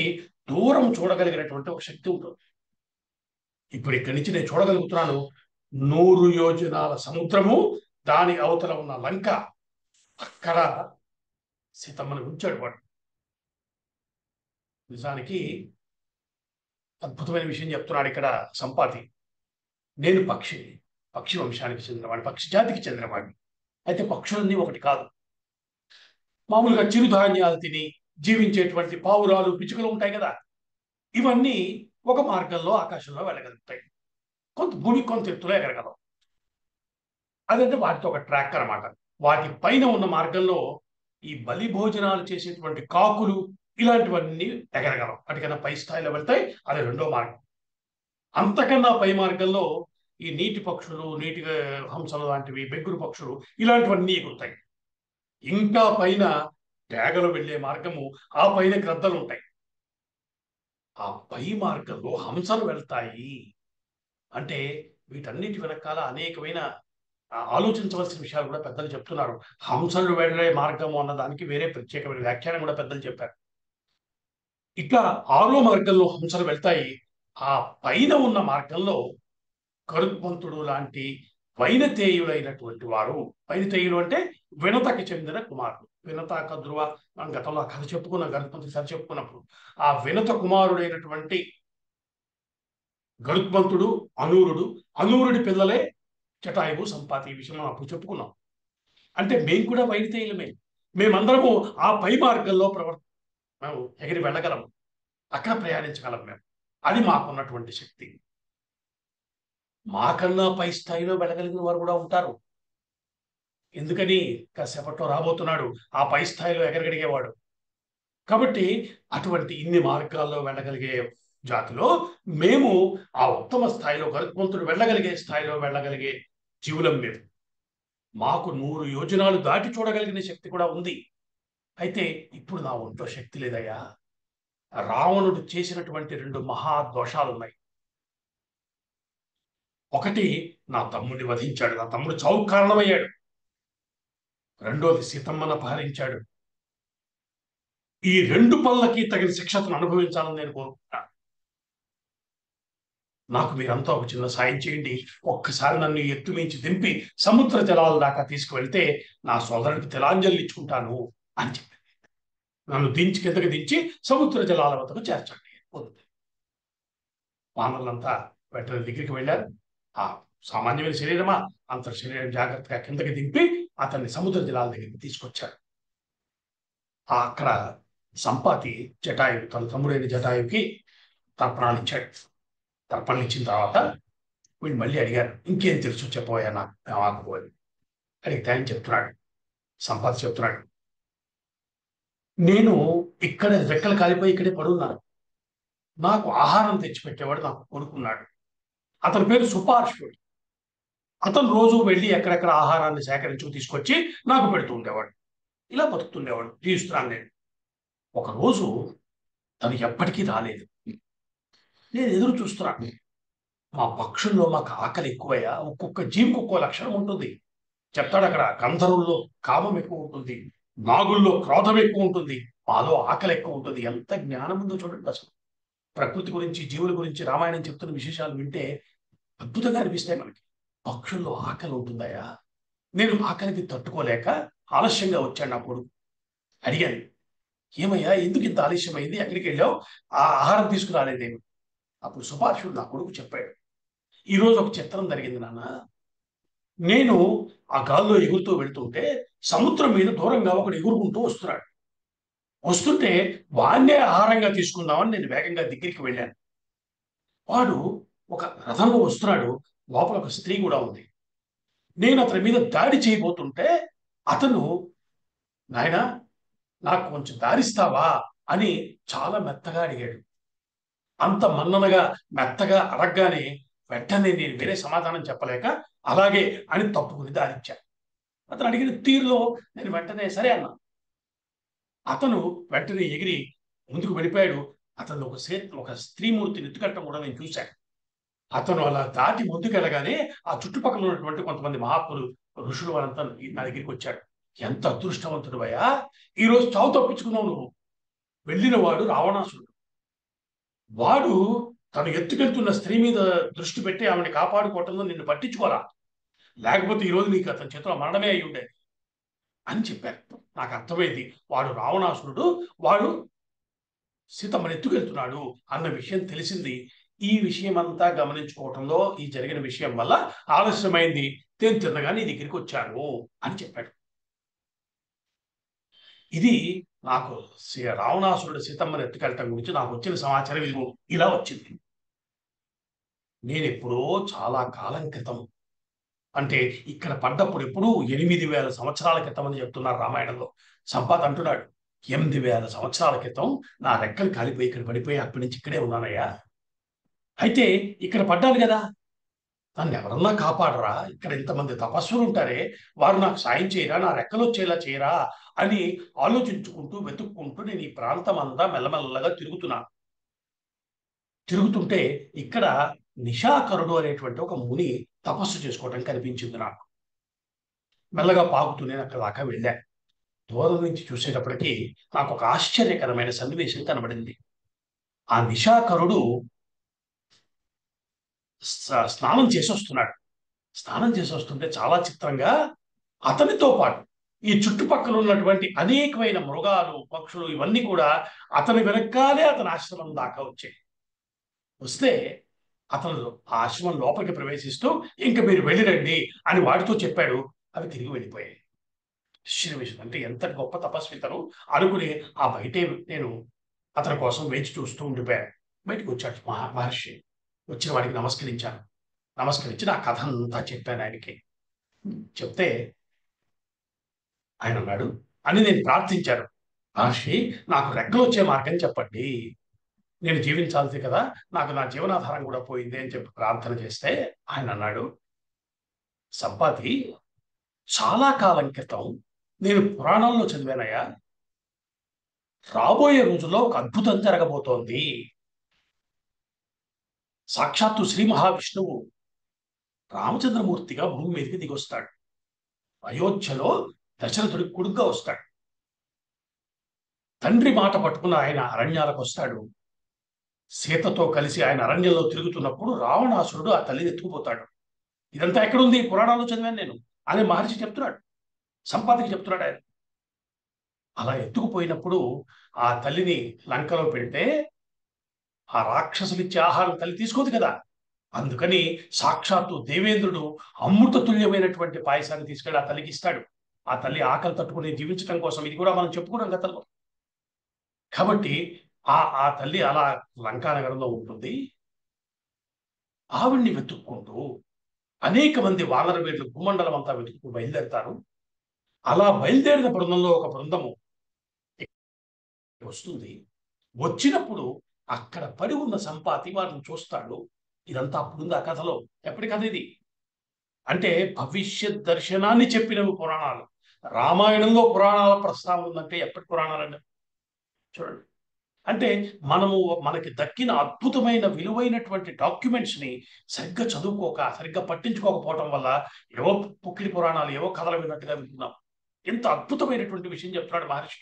దూరం చూడగలిగినటువంటి ఒక శక్తి ఉంటుంది. ఇప్పుడు ఇక్కడి నుంచి నేను చూడగలుగుతున్నాను 100 యోజనాల సముద్రము, దాని అవతల ఉన్న లంక, అక్కడ సీతమ్మని ఉంచాడు వాడు. నిజానికి అద్భుతమైన విషయం చెప్తున్నాడు ఇక్కడ సంపాతి. నేను పక్షి వంశానికి చెందినవాడిని, పక్షి జాతికి చెందినవాడిని. అయితే పక్షులన్నీ ఒకటి కాదు. మామూలుగా చిరుధాన్యాలు తిని జీవించేటువంటి పావురాలు, పిచ్చుకలు ఉంటాయి కదా, ఇవన్నీ ఒక మార్గంలో ఆకాశంలో వెళ్ళగలుగుతాయి. భూమి కొంత ఎత్తులో ఎగరగలవు. అదంటే వాటితో ఒక ట్రాక్ అనమాట. వాటి పైన ఉన్న మార్గంలో ఈ బలి భోజనాలు చేసేటువంటి కాకులు ఇలాంటివన్నీ ఎగరగలవు. వాటికన్నా పై స్థాయిలో వెళ్తాయి, అది రెండో మార్గం. అంతకన్నా పై మార్గంలో ఈ నీటి పక్షులు, నీటి హంసలు లాంటివి, బెగ్గురు పక్షులు ఇలాంటివన్నీ ఎగురుతాయి. ఇంకా పైన డేగలు వెళ్లే మార్గము, ఆ పైన గ్రద్దలు ఉంటాయి. ఆ పై మార్గంలో హంసలు వెళ్తాయి. అంటే వీటన్నిటి వెనకాల అనేకమైన ఆలోచించవలసిన విషయాలు కూడా పెద్దలు చెప్తున్నారు. హంసలు వెళ్లే మార్గము అన్న దానికి వేరే ప్రత్యేకమైన వ్యాఖ్యానం కూడా పెద్దలు చెప్పారు. ఇట్లా 6వ మార్గంలో హంసలు వెళ్తాయి. ఆ పైన ఉన్న మార్గంలో గరుత్మంతుడు లాంటి వైనతేయులైనటువంటి వారు, వైనతేయులు అంటే వినతకి చెందిన కుమారుడు. వినత కద్రువ మనం గతంలో కథ చెప్పుకున్న గరుత్మంతుడి కథ చెప్పుకున్నప్పుడు ఆ వినత కుమారుడైనటువంటి గరుత్మంతుడు, అనూరుడి పిల్లలే జటాయువు, సంపాతి. ఈ విషయం మనం అప్పుడు చెప్పుకున్నాం. అంటే మేము కూడా వైనతేయులమే. మేమందరము ఆ పై మార్గంలో మేము ఎగిరి వెళ్ళగలము, అక్కడ ప్రయాణించగలం మేము. అది మాకున్నటువంటి శక్తి. మాకన్నా పై స్థాయిలో వెళ్ళగలిగిన వారు కూడా ఉంటారు. ఎందుకని, కాసేపట్లో రాబోతున్నాడు ఆ పై స్థాయిలో ఎగరగలిగేవాడు. కాబట్టి అటువంటి ఇన్ని మార్గాల్లో వెళ్ళగలిగే జాతిలో మేము ఆ ఉత్తమ స్థాయిలో, గరుత్మంతుడు వెళ్ళగలిగే స్థాయిలో వెళ్ళగలిగే జీవులం మేము. మాకు 100 యోజనాలు దాటి చూడగలిగిన శక్తి కూడా ఉంది. అయితే ఇప్పుడు నా ఒంట్లో శక్తి లేదయ్యా. రావణుడు చేసినటువంటి 2 మహా దోషాలున్నాయి. ఒకటి, నా తమ్ముడిని వధించాడు, నా తమ్ముడు చావుకు కారణమయ్యాడు. రెండోది, సీతమ్మను అపహరించాడు. ఈ 2 పనులకి తగిన శిక్షను అనుభవించాలని నేను కోరుకుంటున్నాను. నాకు మీరంతా ఒక చిన్న సాయం చేయండి. ఒక్కసారి నన్ను ఎత్తు మించి దింపి సముద్ర జలాల దాకా తీసుకువెళ్తే నా సోదరుడికి తిలాంజలి ఇచ్చుకుంటాను అని చెప్పి నన్ను కిందకి దించి సముద్ర జలాల వద్దకు చేర్చండి. వానరులంతా వెంటనే దగ్గరికి వెళ్ళారు. ఆ సామాన్యమైన శరీరమా, అంత శరీరం జాగ్రత్తగా కిందకి దింపి అతన్ని సముద్ర జలాల దగ్గరికి తీసుకొచ్చారు. అక్కడ సంపాతి జటాయువు, తన తమ్ముడైన జటాయువుకి తర్పణాలు ఇచ్చాడు. తర్పణలు ఇచ్చిన తర్వాత వీళ్ళు మళ్ళీ అడిగారు, ఇంకేం తెలుసు చెప్పబోయా నాకు ఆకుపోయి అడిగితే ఆయన చెప్తున్నాడు, సంపాతి చెప్తున్నాడు, నేను ఇక్కడ రెక్కలు కాలిపోయి ఇక్కడే పడున్నాను. నాకు ఆహారం తెచ్చిపెట్టేవాడు నాకు కొనుక్కున్నాడు. అతని పేరు సుపార్శ్వుడు. అతను రోజు వెళ్ళి ఎక్కడెక్కడ ఆహారాన్ని సేకరించుకు తీసుకొచ్చి నాకు పెడుతూ ఉండేవాడు. ఇలా బతుకుతుండేవాడు, జీవిస్తున్నాను నేను. ఒకరోజు తను ఎప్పటికీ రాలేదు. నేను ఎదురు చూస్తున్నాను. మా పక్షుల్లో మాకు ఆకలి ఎక్కువయ్యా. ఒక్కొక్క జీవికి ఒక్కో లక్షణం ఉంటుంది. చెప్తాడు అక్కడ, గంధర్వుల్లో కామం ఎక్కువ ఉంటుంది, నాగుల్లో క్రోధం ఎక్కువ ఉంటుంది, మాలో ఆకలి ఎక్కువ ఉంటుంది. ఎంత జ్ఞానం ఉందో చూడండి. అసలు ప్రకృతి గురించి, జీవుల గురించి రామాయణం చెప్తున్న విశేషాలు వింటే అద్భుతంగా అనిపిస్తాయి మనకి. పక్షుల్లో ఆకలి ఉంటుందయ్యా. నేను ఆకలికి తట్టుకోలేక ఆలస్యంగా వచ్చాను. నా కొడుకు అడిగాను, ఏమయ్యా ఎందుకు ఇంత ఆలస్యమైంది, ఎక్కడికి వెళ్ళావు, ఆ ఆహారం తీసుకురాలేదేమి. అప్పుడు సుభాషుడు నా కొడుకు చెప్పాడు, ఈరోజు ఒక చిత్రం జరిగింది నాన్న. నేను ఆ గాల్లో ఎగురుతూ వెళ్తుంటే సముద్రం మీద దూరంగా ఒకడు ఎగురుకుంటూ వస్తున్నాడు. వస్తుంటే వాన్నే ఆహారంగా తీసుకుందామని నేను వేగంగా దగ్గరికి వెళ్ళాను. వాడు ఒక రథంలో వస్తున్నాడు. లోపల ఒక స్త్రీ కూడా ఉంది. నేను అతని మీద దాడి చేయబోతుంటే అతను, నాయనా నాకు కొంచెం దారిస్తావా అని చాలా మెత్తగా అడిగాడు. అంత మన్ననగా మెత్తగా అడగగానే వెంటనే నేను వేరే సమాధానం చెప్పలేక అలాగే అని తప్పుకుని దారిచ్చా. అతను అడిగిన తీరులో నేను వెంటనే సరే అన్నా. అతను వెంటనే ఎగిరి ముందుకు వెళ్ళిపోయాడు. అతను ఒక స్త్రీమూర్తిని ఎత్తుకట్టడం కూడా నేను చూశాను. అతను అలా దాటి ముందుకెళ్ళగానే ఆ చుట్టుపక్కల ఉన్నటువంటి కొంతమంది మహాత్ములు, ఋషులు వాళ్ళంతా నా దగ్గరికి వచ్చాడు. ఎంత అదృష్టవంతుడు అయ్యా, ఈ రోజు చావు తప్పించుకున్నావు నువ్వు. వెళ్ళిన వాడు రావణాసురుడు. వాడు తను ఎత్తుకెళ్తున్న స్త్రీ మీద దృష్టి పెట్టి ఆమెను కాపాడుకోవటంలో నిన్ను పట్టించుకోరా, లేకపోతే ఈ రోజు నీకు అతని చేతిలో మరణమే అయి ఉండేది అని చెప్పారు. నాకు అర్థమైంది, వాడు రావణాసురుడు, వాడు సీతమ్మని ఎత్తుకెళ్తున్నాడు అన్న విషయం తెలిసింది. ఈ విషయం అంతా గమనించుకోవటంలో ఈ జరిగిన విషయం వల్ల ఆలస్యమైంది. నేను తిన్నగా నీ దగ్గరికి వచ్చాను అని చెప్పాడు. ఇది నాకు రావణాసురుడు సీతమ్మని ఎత్తుకెళ్ళటం గురించి నాకు వచ్చిన సమాచారం ఇది ఇలా వచ్చింది. నేను ఎప్పుడో చాలా కాలం క్రితం, అంటే ఇక్కడ పడ్డప్పుడు ఎప్పుడు 8,000 సంవత్సరాల క్రితం అని చెప్తున్నారు రామాయణంలో. సంపాద్ అంటున్నాడు, 8,000 సంవత్సరాల క్రితం నా రెక్కలు కాలిపోయి ఇక్కడ పడిపోయి అక్కడి నుంచి ఇక్కడే ఉన్నానయ్యా. అయితే ఇక్కడ పడ్డాను కదా, నన్ను ఎవరన్నా కాపాడరా, ఇక్కడ ఇంతమంది తపస్సులు ఉంటారే, వారు నాకు సాయం చేయరా, నా రెక్కలు వచ్చేలా చేయరా అని ఆలోచించుకుంటూ వెతుక్కుంటూ నేను ఈ ప్రాంతం అంతా మెల్లమెల్లగా తిరుగుతుంటే ఇక్కడ నిశాకరుడు అనేటువంటి ఒక ముని తపస్సు చేసుకోవటం కనిపించింది నాకు. మెల్లగా పాకుతూనే అక్కడ దాకా వెళ్ళా. దూరం నుంచి చూసేటప్పటికీ నాకు ఒక ఆశ్చర్యకరమైన సన్నివేశం కనబడింది. ఆ నిశాకరుడు స్నానం చేసి వస్తున్నాడు. స్నానం చేసి వస్తుంటే చాలా చిత్రంగా అతనితో పాటు ఈ చుట్టుపక్కల ఉన్నటువంటి అనేకమైన మృగాలు, పక్షులు ఇవన్నీ కూడా అతని వెనకాలే అతని ఆశ్రమం దాకా వచ్చాయి. వస్తే అతను ఆ ఆశ్రమం లోపలికి ప్రవేశిస్తూ ఇంక మీరు వెళ్ళిరండి అని వాడితో చెప్పాడు. అవి తిరిగి వెళ్ళిపోయాయి. విషయం అంటే ఎంత గొప్ప తపస్వితను అనుకుని ఆ బయటే నేను అతని కోసం వేచి చూస్తూ ఉండిపోయాను. బయటకు వచ్చాడు మహర్షి. వచ్చిన వాడికి నమస్కరించి నా కథ అంతా చెప్పాను ఆయనకి. చెప్తే ఆయన అన్నాడు అని నేను ప్రార్థించాను, మహర్షి నాకు రెక్కలు వచ్చే మార్గం చెప్పండి, నేను జీవించాల్సి కదా, నాకు నా జీవనాధారం కూడా పోయింది అని చెప్పి ప్రార్థన చేస్తే ఆయన అన్నాడు, సంపాతి చాలా కాలం క్రితం నేను పురాణంలో చదివానయ్యా, రాబోయే రోజుల్లో ఒక అద్భుతం జరగబోతోంది. సాక్షాత్తు శ్రీ మహావిష్ణువు రామచంద్రమూర్తిగా భూమి మీదకి దిగొస్తాడు. అయోధ్యలో దశరథుడికి కొడుకుగా వస్తాడు. తండ్రి మాట పట్టుకున్న ఆయన అరణ్యాలకు వస్తాడు. సీతతో కలిసి ఆయన అరణ్యంలో తిరుగుతున్నప్పుడు రావణాసురుడు ఆ తల్లిని ఎత్తుకుపోతాడు. ఇదంతా ఎక్కడుంది, పురాణాల్లో చదివాను నేను అని మహర్షి చెప్తున్నాడు, సంపాదికి చెప్తున్నాడు ఆయన. అలా ఎత్తుకుపోయినప్పుడు ఆ తల్లిని లంకలో పెడితే ఆ రాక్షసులు ఇచ్చే ఆహారం తల్లి తీసుకోదు కదా. అందుకని సాక్షాత్తు దేవేంద్రుడు అమృత తుల్యమైనటువంటి పాయసాన్ని తీసుకెళ్ళి ఆ తల్లికి ఇస్తాడు. ఆ తల్లి ఆకలి తట్టుకుని జీవించడం కోసం. ఇది కూడా మనం చెప్పుకున్నాం గతంలో. కాబట్టి ఆ తల్లి అలా లంకా నగరంలో ఉంటుంది. ఆవిడ్ని వెతుక్కుంటూ అనేక మంది వానర వీరులు భూమండలం అంతా వెతుక్కు బయలుదేరుతారు. అలా బయలుదేరిన బృందంలో ఒక బృందము వస్తుంది. వచ్చినప్పుడు అక్కడ పడి ఉన్న సంపాతి వారిని చూస్తాడు. ఇదంతా అప్పుడుంది ఆ కథలో. ఎప్పటి కథ ఇది అంటే భవిష్యత్ దర్శనాన్ని చెప్పినవి పురాణాలు. రామాయణంలో పురాణాల ప్రస్తావన ఉందంటే ఎప్పటి పురాణాలండి చూడండి. అంటే మనకి దక్కిన అద్భుతమైన విలువైనటువంటి డాక్యుమెంట్స్ ని సరిగ్గా చదువుకోక, సరిగ్గా పట్టించుకోకపోవటం వల్ల ఏవో పుక్కిడి పురాణాలు, ఏవో కథలు విన్నట్టుగా వింటున్నాం. ఎంత అద్భుతమైనటువంటి విషయం చెప్తున్నాడు మహర్షి.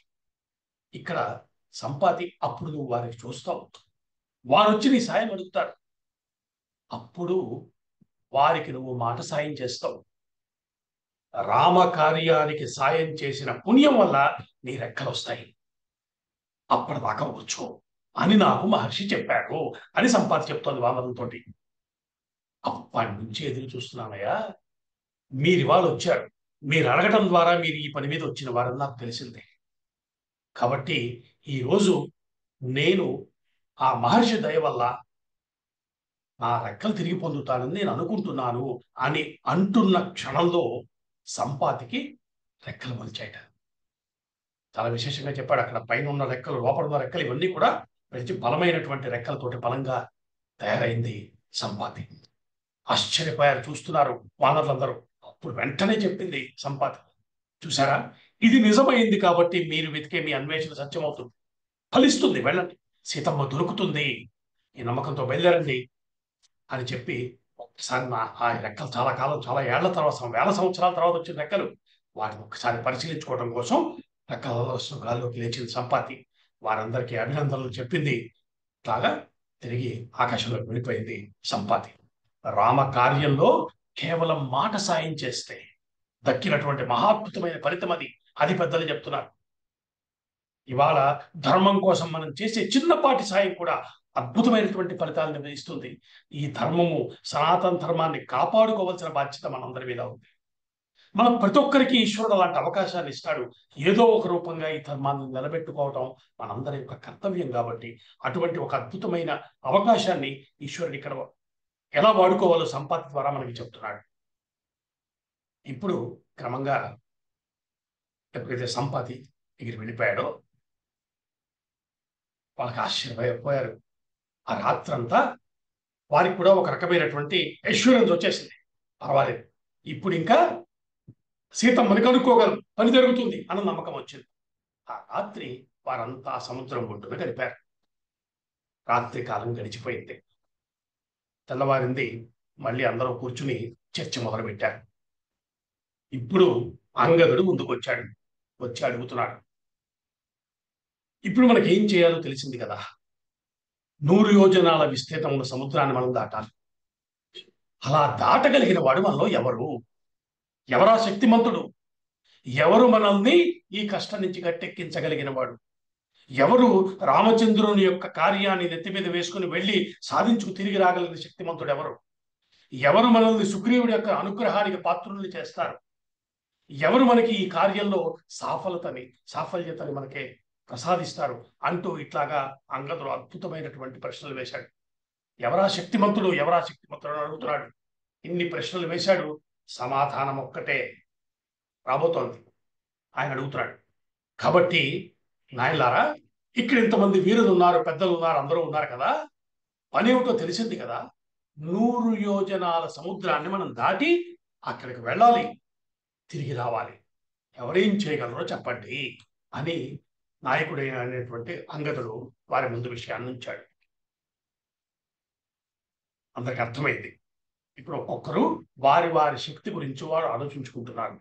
ఇక్కడ సంపాతి అప్పుడు నువ్వు వారికి చూస్తావు, వారు వచ్చి నీ సాయం అడుగుతారు. అప్పుడు వారికి నువ్వు మాట సాయం చేస్తావు. రామకార్యానికి సాయం చేసిన పుణ్యం వల్ల నీ రెక్కలు వస్తాయి. అప్పటిదాకా వచ్చు అని నాకు మహర్షి చెప్పారు అని సంపాతి చెప్తోంది వామనంతో. అప్పటి నుంచి ఎదురు చూస్తున్నానయ్యా, మీరు ఇవాళ వచ్చారు. మీరు అడగటం ద్వారా మీరు ఈ పని మీద వచ్చిన వారని నాకు తెలిసిందే. కాబట్టి ఈరోజు నేను ఆ మహర్షి దయ వల్ల నా రెక్కలు తిరిగి పొందుతానని నేను అనుకుంటున్నాను అని అంటున్న క్షణంలో సంపాతికి రెక్కలు మొలిచాయట. చాలా విశేషంగా చెప్పాడు. అక్కడ పైన ఉన్న రెక్కలు, లోపల ఉన్న రెక్కలు ఇవన్నీ కూడా మంచి బలమైనటువంటి రెక్కలతోటి బలంగా తయారైంది సంపాతి. ఆశ్చర్యపోయారు, చూస్తున్నారు వానరులందరూ. అప్పుడు వెంటనే చెప్పింది సంపాతి, చూసారా, ఇది నిజమైంది కాబట్టి మీరు వెతికే మీ అన్వేషణ సత్యమవుతుంది, ఫలిస్తుంది, వెళ్ళండి, సీతమ్మ దొరుకుతుంది, ఈ నమ్మకంతో బయలుదేరండి అని చెప్పి ఒకసారి ఆ రెక్కలు చాలా కాలం, చాలా ఏళ్ల తర్వాత, వేల సంవత్సరాల తర్వాత వచ్చిన రెక్కలు, వాటిని ఒకసారి పరిశీలించుకోవడం కోసం రెక్కల గాల్లోకి లేచిన సంపాతి వారందరికీ అభినందనలు చెప్పింది. కాగా తిరిగి ఆకాశంలోకి వెళ్ళిపోయింది సంపాతి. రామ కార్యంలో కేవలం మాట సాయం చేస్తే దక్కినటువంటి మహాద్భుతమైన ఫలితం అది. అది పెద్దలు చెప్తున్నారు. ఇవాళ ధర్మం కోసం మనం చేసే చిన్నపాటి సాయం కూడా అద్భుతమైనటువంటి ఫలితాలను ఇస్తుంది. ఈ ధర్మము, సనాతన ధర్మాన్ని కాపాడుకోవాల్సిన బాధ్యత మనందరి మీద ఉంది. మనం ప్రతి ఒక్కరికి ఈశ్వరుడు అలాంటి అవకాశాన్ని ఇస్తాడు. ఏదో ఒక రూపంగా ఈ ధర్మాన్ని నిలబెట్టుకోవటం మనందరి యొక్క కర్తవ్యం. కాబట్టి అటువంటి ఒక అద్భుతమైన అవకాశాన్ని ఈశ్వరుడు ఇక్కడ ఎలా వాడుకోవాలో సంపాతి ద్వారా మనకి చెప్తున్నాడు. ఇప్పుడు క్రమంగా ఎప్పుడైతే సంపాతి ఎగిరి వెళ్ళిపోయాడో వాళ్ళకి ఆశ్చర్యపోయారు. ఆ రాత్రంతా వారికి కూడా ఒక రకమైనటువంటి అష్యూరెన్స్ వచ్చేసింది. పర్వాలేదు, ఇప్పుడు ఇంకా సీతమ్మని కనుక్కోగలరు, పని జరుగుతుంది అన్న నమ్మకం వచ్చింది. ఆ రాత్రి వారంతా సముద్రం ఒడ్డున గడిపారు. రాత్రి కాలం గడిచిపోయింది. తెల్లవారింది. మళ్ళీ అందరూ కూర్చుని చర్చ మొదలుపెట్టారు. ఇప్పుడు అంగదుడు ముందుకు వచ్చాడు. వచ్చి అడుగుతున్నాడు, ఇప్పుడు మనకి ఏం చేయాలో తెలిసింది కదా. 100 యోజనాల విస్తీర్ణం ఉన్న సముద్రాన్ని మనం దాటాలి. అలా దాటగలిగిన వాడు మనలో ఎవరు? ఎవరా శక్తిమంతుడు? ఎవరు మనల్ని ఈ కష్టం నుంచి గట్టెక్కించగలిగిన వాడు? ఎవరు రామచంద్రుని యొక్క కార్యాన్ని నెత్తి మీద వేసుకుని వెళ్ళి సాధించుకు తిరిగి రాగలిగిన శక్తిమంతుడు ఎవరు? ఎవరు మనల్ని సుగ్రీవుడి యొక్క అనుగ్రహానికి పాత్రుల్ని చేస్తారు? ఎవరు మనకి ఈ కార్యంలో సాఫల్యతని మనకే ప్రసాదిస్తారు? అంటూ ఇట్లాగా అంగదుడు అద్భుతమైనటువంటి ప్రశ్నలు వేశాడు. ఎవరా శక్తిమంతుడు, ఎవరా శక్తిమంతుడు అని అడుగుతున్నాడు. ఇన్ని ప్రశ్నలు వేశాడు. సమాధానం ఒక్కటే రాబోతోంది. ఆయన అడుగుతున్నాడు. కాబట్టి నాయలారా, ఇక్కడ ఇంతమంది వీరులు ఉన్నారు, పెద్దలు ఉన్నారు, అందరూ ఉన్నారు కదా, పని ఏమిటో తెలిసింది కదా. 100 యోజనాల సముద్రాన్ని మనం దాటి అక్కడికి వెళ్ళాలి, తిరిగి రావాలి. ఎవరేం చేయగలరో చెప్పండి అని నాయకుడైనటువంటి అంగదుడు వారి ముందు విషయాన్ని ఉంచాడు. అందరికి అర్థమైంది. ఇప్పుడు ఒక్కొక్కరు వారి వారి శక్తి గురించి వారు ఆలోచించుకుంటున్నారు.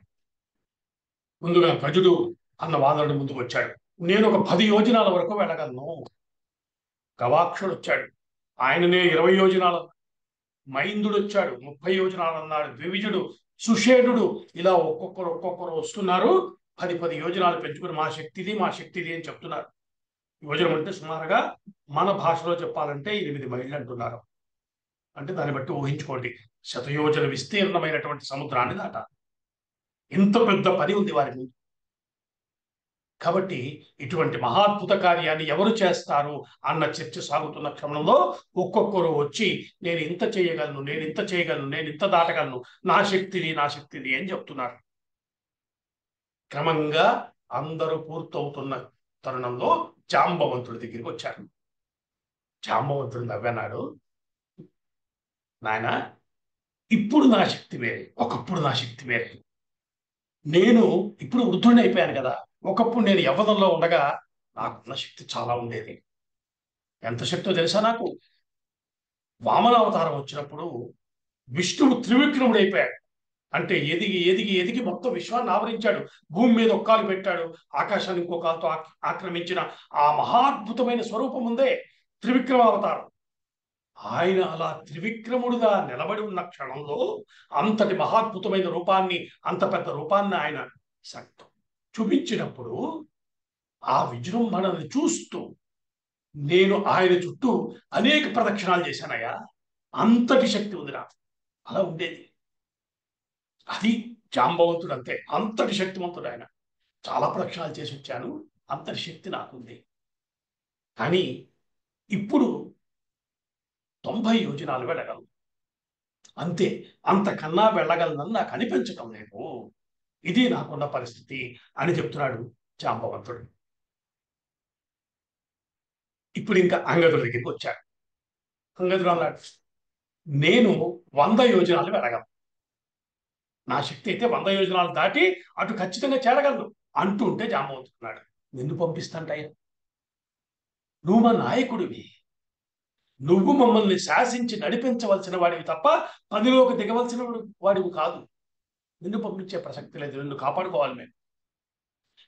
ముందుగా గజుడు అన్న వానరుడు ముందుకు వచ్చాడు. నేను ఒక 10 యోజనాల వరకు వెళ్ళగలను. గవాక్షుడు వచ్చాడు, ఆయననే 20 యోజనాలు. మైందుడు వచ్చాడు, 30 యోజనాలు అన్నాడు. ద్వివిజుడు, సుషేణుడు, ఇలా ఒక్కొక్కరు వస్తున్నారు. 10 యోజనాలు పెంచుకుని మా శక్తిది అని చెప్తున్నారు. యోజనం అంటే సుమారుగా మన భాషలో చెప్పాలంటే 8 మైళ్ళు అంటున్నారు. అంటే దాన్ని బట్టి ఊహించుకోండి, 100 యోజన విస్తీర్ణమైనటువంటి సముద్రాన్ని దాట. ఇంత పెద్ద పని ఉంది వారి ముందు. కాబట్టి ఇటువంటి మహాద్భుత కార్యాన్ని ఎవరు చేస్తారు అన్న చర్చ సాగుతున్న క్రమంలో ఒక్కొక్కరు వచ్చి నేను ఇంత చేయగలను, నేను ఇంత చేయగలను, నేను ఇంత దాటగలను, నా శక్తిది అని చెప్తున్నారు. క్రమంగా అందరూ పూర్తవుతున్న తరుణంలో జాంబవంతుడి దగ్గరికి వచ్చారు. జాంబవంతుడు నవ్వన్నాడు, నాయన, ఇప్పుడు నా శక్తి వేరే, ఒకప్పుడు నా శక్తి వేరే. నేను ఇప్పుడు వృద్ధుడిని అయిపోయాను కదా. ఒకప్పుడు నేను యవ్వనంలో ఉండగా నాకున్న శక్తి చాలా ఉండేది. ఎంత శక్తో తెలుసా నాకు? వామన అవతారం వచ్చినప్పుడు విష్ణువు త్రివిక్రముడు అయిపోయాడు. అంటే ఎదిగి మొత్తం విశ్వాన్ని ఆవరించాడు. భూమి మీద ఒక్కాలు పెట్టాడు, ఆకాశాన్ని ఇంకో కాలుతో ఆక్రమించిన ఆ మహాద్భుతమైన స్వరూపం ఉందే త్రివిక్రమ అవతారం. ఆయన అలా త్రివిక్రముడుగా నిలబడి ఉన్న క్షణంలో అంతటి మహాద్భుతమైన రూపాన్ని, అంత పెద్ద రూపాన్ని ఆయన చూపించినప్పుడు ఆ విజృంభణని చూస్తూ నేను ఆయన చుట్టూ అనేక ప్రదక్షిణాలు చేశానయ్యా. అంతటి శక్తి ఉంది నాకు. అలా ఉండేది. అది జాంబవంతుడు, అంతే. అంతటి శక్తివంతుడు ఆయన. చాలా ప్రక్షాళన చేసి వచ్చాను, అంతటి శక్తి నాకుంది. కానీ ఇప్పుడు 90 యోజనాలు వెళ్ళగలను, అంతే. అంతకన్నా వెళ్ళగలనని నాకు అనిపించటం లేదు. ఇది నాకున్న పరిస్థితి అని చెప్తున్నాడు జాంబవంతుడు. ఇప్పుడు ఇంకా అంగదుడి దగ్గరికి వచ్చాడు. అంగదుడు అన్నాడు, నేను 100 యోజనాలు వెళ్ళగలను. నా శక్తి అయితే 100 యోజనాలు దాటి అటు ఖచ్చితంగా చేరగలను అంటూ ఉంటే జాంబవంతుడున్నాడు, నిన్ను పంపిస్తాంటయ్యా, నువ్వు మా నాయకుడివి, నువ్వు మమ్మల్ని శాసించి నడిపించవలసిన వాడివి తప్ప పనిలోకి దిగవలసిన వాడివి కాదు. నిన్ను పంపించే ప్రసక్తి లేదు, నిన్ను కాపాడుకోవాలి మేము.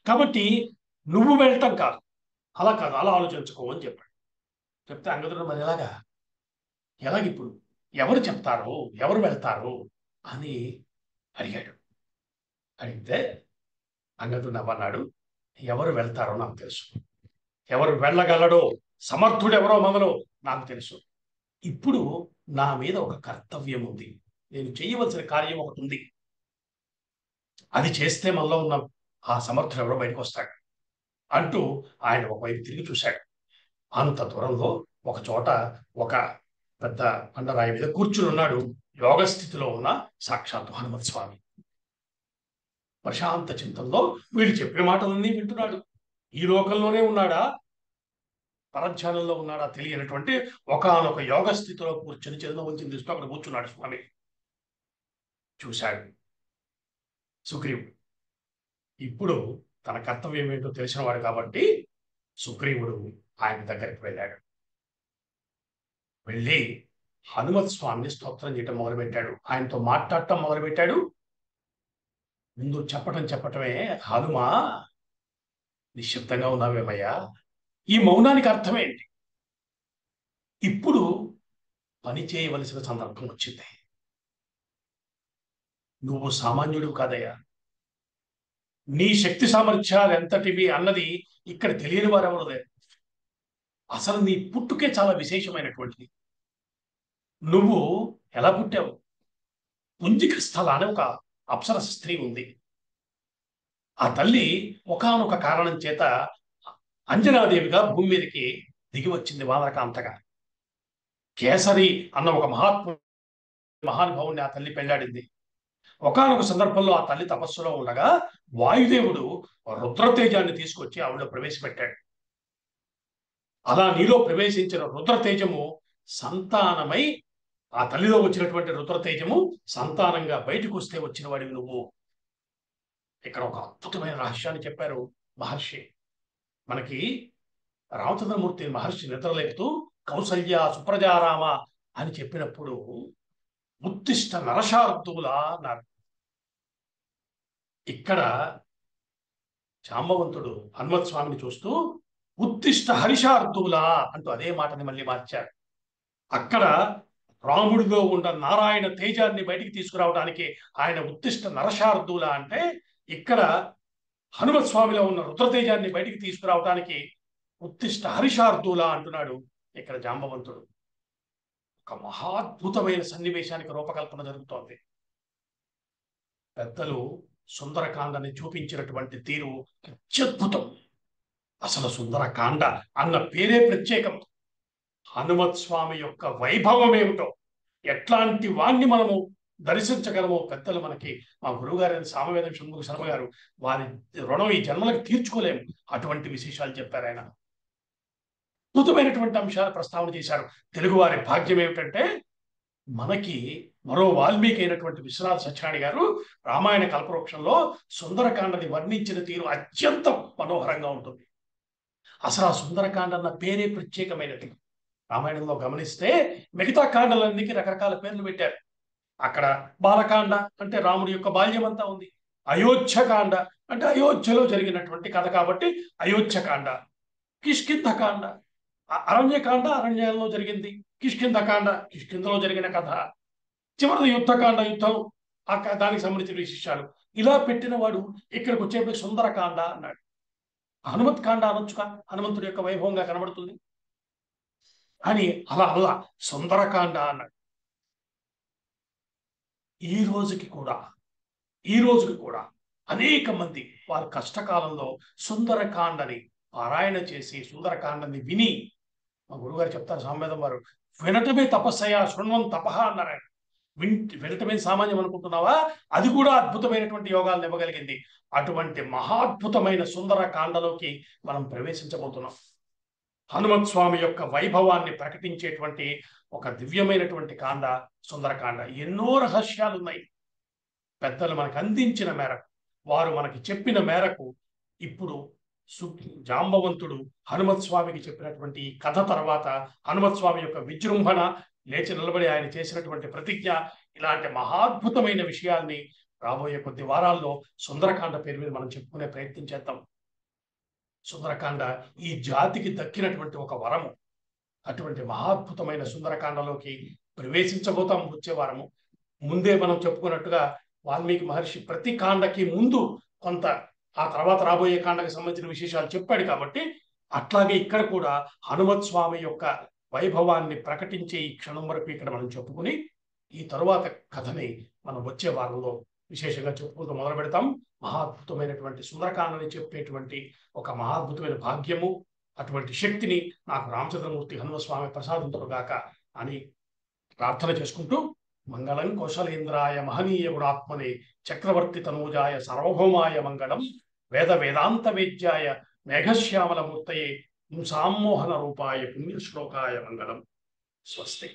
కాబట్టి నువ్వు వెళ్ళటం కాదు, అలా కాదు, అలా ఆలోచించుకో అని చెప్పాడు. చెప్తే అంగదుడు, మరి ఎలాగిప్పుడు ఎవరు చెప్తారు, ఎవరు వెళ్తారు అని అడిగాడు. అడిగితే అంగదుడు నవ్వన్నాడు, ఎవరు వెళ్తారో నాకు తెలుసు, ఎవరు వెళ్ళగలడో సమర్థుడు ఎవరో మొదలు నాకు తెలుసు. ఇప్పుడు నా మీద ఒక కర్తవ్యం ఉంది, నేను చేయవలసిన కార్యం ఒకటి ఉంది. అది చేస్తే మనలో ఉన్న ఆ సమర్థుడు ఎవరో బయటకు వస్తాడు అంటూ ఆయన ఒకవైపు తిరిగి చూశాడు. అంత దూరంలో ఒక చోట ఒక పెద్ద బండరాయి మీద కూర్చుని ఉన్నాడు, యోగ స్థితిలో ఉన్న సాక్షాత్తు హనుమత్ స్వామి. ప్రశాంత చింతనలో వీళ్ళు చెప్పిన మాటలన్నీ వింటున్నాడు. ఈ లోకంలోనే ఉన్నాడా, పరధ్యానంలో ఉన్నాడా తెలియనటువంటి ఒకానొక యోగ స్థితిలో కూర్చొని చంద్రవంతుని దృష్టిలో అక్కడ కూర్చున్నాడు స్వామి. చూశాడు సుగ్రీవుడు. ఇప్పుడు తన కర్తవ్యం ఏంటో తెలిసినవాడు కాబట్టి సుగ్రీవుడు ఆయన దగ్గరికి వెళ్ళాడు. వెళ్ళి హనుమత్ స్వామిని స్తోత్రం చేయటం మొదలుపెట్టాడు, ఆయనతో మాట్లాడటం మొదలుపెట్టాడు. ముందు చెప్పటమే, హనుమా నిశ్శబ్దంగా ఉన్నావేమయ్యా, ఈ మౌనానికి అర్థమేంటి? ఇప్పుడు పని చేయవలసిన సందర్భం వచ్చింది. నువ్వు సామాన్యుడు కాదయ్యా, నీ శక్తి సామర్థ్యాలు ఎంతటివి అన్నది ఇక్కడ తెలియని వారెవరు లేరు. అసలు నీ పుట్టుకే చాలా విశేషమైనటువంటిది. నువ్వు ఎలా పుట్టావు? పుంజిక స్థల అనే ఒక అప్సరస స్త్రీ ఉంది. ఆ తల్లి ఒకానొక కారణం చేత అంజనాదేవిగా భూమి మీదకి దిగి వచ్చింది వానరకాంతగా. కేసరి అన్న ఒక మహానుభావుని ఆ తల్లి పెళ్లాడింది. ఒకానొక సందర్భంలో ఆ తల్లి తపస్సులో ఉండగా వాయుదేవుడు రుద్రతేజాన్ని తీసుకొచ్చి ఆవిడ ప్రవేశపెట్టాడు. అలా నీలో ప్రవేశించిన రుద్రతేజము సంతానమై, ఆ తల్లిలో వచ్చినటువంటి రుద్రతేజము సంతానంగా బయటకు వస్తే వచ్చిన వాడివి నువ్వు. ఇక్కడ ఒక అద్భుతమైన రహస్యాన్ని చెప్పారు మహర్షి. మనకి రామచంద్రమూర్తి మహర్షి నిద్రలేపుతూ కౌసల్య సుప్రజారామ అని చెప్పినప్పుడు ఉత్తిష్ట నరశార్దూలా అన్నారు. ఇక్కడ జాంబవంతుడు హనుమత్ స్వామిని చూస్తూ ఉత్తిష్ట హరిషార్దూలా అంటూ అదే మాటని మళ్ళీ మార్చారు. అక్కడ రాముడిలో ఉన్న నారాయణ తేజాన్ని బయటికి తీసుకురావడానికి ఆయన ఉత్తిష్ట నరశార్దూల అంటే, ఇక్కడ హనుమత్ స్వామిలో ఉన్న రుద్రతేజాన్ని బయటికి తీసుకురావడానికి ఉత్తిష్ట హరిషార్దూల అంటున్నాడు ఇక్కడ జాంబవంతుడు. ఒక మహాద్భుతమైన సన్నివేశానికి రూపకల్పన జరుగుతోంది. పెద్దలు సుందరకాండని చూపించినటువంటి తీరు అత్యద్భుతం. అసలు సుందరకాండ అన్న పేరే ప్రత్యేకం. హనుమత్ స్వామి యొక్క వైభవం ఏమిటో, ఎట్లాంటి వాణ్ణి మనము దర్శించగలమో పెద్దలు మనకి, మా గురువుగారైన సామవేదం షణ్ముఖ శర్మ గారు, వారి రుణం ఈ జన్మలకు తీర్చుకోలేము, అటువంటి విశేషాలు చెప్పారు ఆయన. అద్భుతమైనటువంటి అంశాలు ప్రస్తావన చేశారు. తెలుగువారి భాగ్యం ఏమిటంటే, మనకి మరో వాల్మీకి అయినటువంటి విశ్వనాథ సత్యనారాయణ గారు రామాయణ కల్పవృక్షంలో సుందరకాండని వర్ణించిన తీరు అత్యంత మనోహరంగా ఉంటుంది. అసలు ఆ సుందరకాండ అన్న పేరే ప్రత్యేకమైనది. రామాయణంలో గమనిస్తే మిగతా కాండలన్నిటికీ రకరకాల పేర్లు పెట్టారు. అక్కడ బాలకాండ అంటే రాముడి యొక్క బాల్యం అంతా ఉంది. అయోధ్యకాండ అంటే అయోధ్యలో జరిగినటువంటి కథ కాబట్టి అయోధ్యకాండ. కిష్కింధకాండ అరణ్యకాండ, అరణ్యంలో జరిగింది. కిష్కింధకాండ కిష్కింధలో జరిగిన కథ. చివరి యుద్ధకాండ, యుద్ధం, దానికి సంబంధించిన విశేషాలు. ఇలా పెట్టిన వాడు ఇక్కడికి వచ్చేప్పుడు సుందరకాండ అన్నాడు. హనుమత్ కాండ అనొచ్చుగా, హనుమంతుడి యొక్క వైభవంగా కనబడుతుంది అని. అలా సుందరకాండ అన్నాడు. ఈ రోజుకి కూడా ఈ రోజుకి కూడా అనేక మంది వారి కష్టకాలంలో సుందరకాండని పారాయణ చేసి సుందరకాండని విని, మా గురుగారు చెప్తారు సామవేదం వారు, వినటమే తపస్సయ శృణ్వం తపహ అన్నారు ఆయన. వినటమే సామాన్యం అనుకుంటున్నావా? అది కూడా అద్భుతమైనటువంటి యోగాలను ఇవ్వగలిగింది. అటువంటి మహాద్భుతమైన సుందరకాండలోకి మనం ప్రవేశించబోతున్నాం. హనుమత్ స్వామి యొక్క వైభవాన్ని ప్రకటించేటువంటి ఒక దివ్యమైనటువంటి కాండ సుందరకాండ. ఎన్నో రహస్యాలు ఉన్నాయి. పెద్దలు మనకు అందించిన మేరకు, వారు మనకి చెప్పిన మేరకు ఇప్పుడు జాంబవంతుడు హనుమత్ స్వామికి చెప్పినటువంటి ఈ కథ తర్వాత హనుమత్ స్వామి యొక్క విజృంభణ, లేచి నిలబడి ఆయన చేసినటువంటి ప్రతిజ్ఞ, ఇలాంటి మహాద్భుతమైన విషయాల్ని రాబోయే కొద్ది వారాల్లో సుందరకాండ పేరు మీద మనం చెప్పుకునే ప్రయత్నం చేద్దాం. సుందరకాండ ఈ జాతికి దక్కినటువంటి ఒక వరము. అటువంటి మహాద్భుతమైన సుందరకాండలోకి ప్రవేశించబోతాం వచ్చే వారము. ముందే మనం చెప్పుకున్నట్టుగా వాల్మీకి మహర్షి ప్రతి కాండకి ముందు కొంత, ఆ తర్వాత రాబోయే కాండకి సంబంధించిన విశేషాలు చెప్పాడు కాబట్టి, అట్లాగే ఇక్కడ కూడా హనుమత్ స్వామి యొక్క వైభవాన్ని ప్రకటించే ఈ క్షణం వరకు ఇక్కడ మనం చెప్పుకుని, ఈ తరువాత కథని మనం వచ్చే వారంలో విశేషంగా చెప్పుకుంటూ మొదలు పెడతాం. మహాద్భుతమైనటువంటి సుందరకాండని చెప్పేటువంటి ఒక మహాద్భుతమైన భాగ్యము, అటువంటి శక్తిని నాకు రామచంద్రమూర్తి హనుమస్వామి ప్రసాదించుగాక అని ప్రార్థన చేసుకుంటూ, మంగళం కౌశలేంద్రాయ మహనీయ గుణాత్మనే చక్రవర్తి తనూజాయ సార్వభౌమాయ మంగళం, వేద వేదాంత వేద్యాయ మేఘశ్యామల మూర్తయే సామ్మోహన రూపాయ పుణ్యశ్లోకాయ మంగళం. స్వస్తి.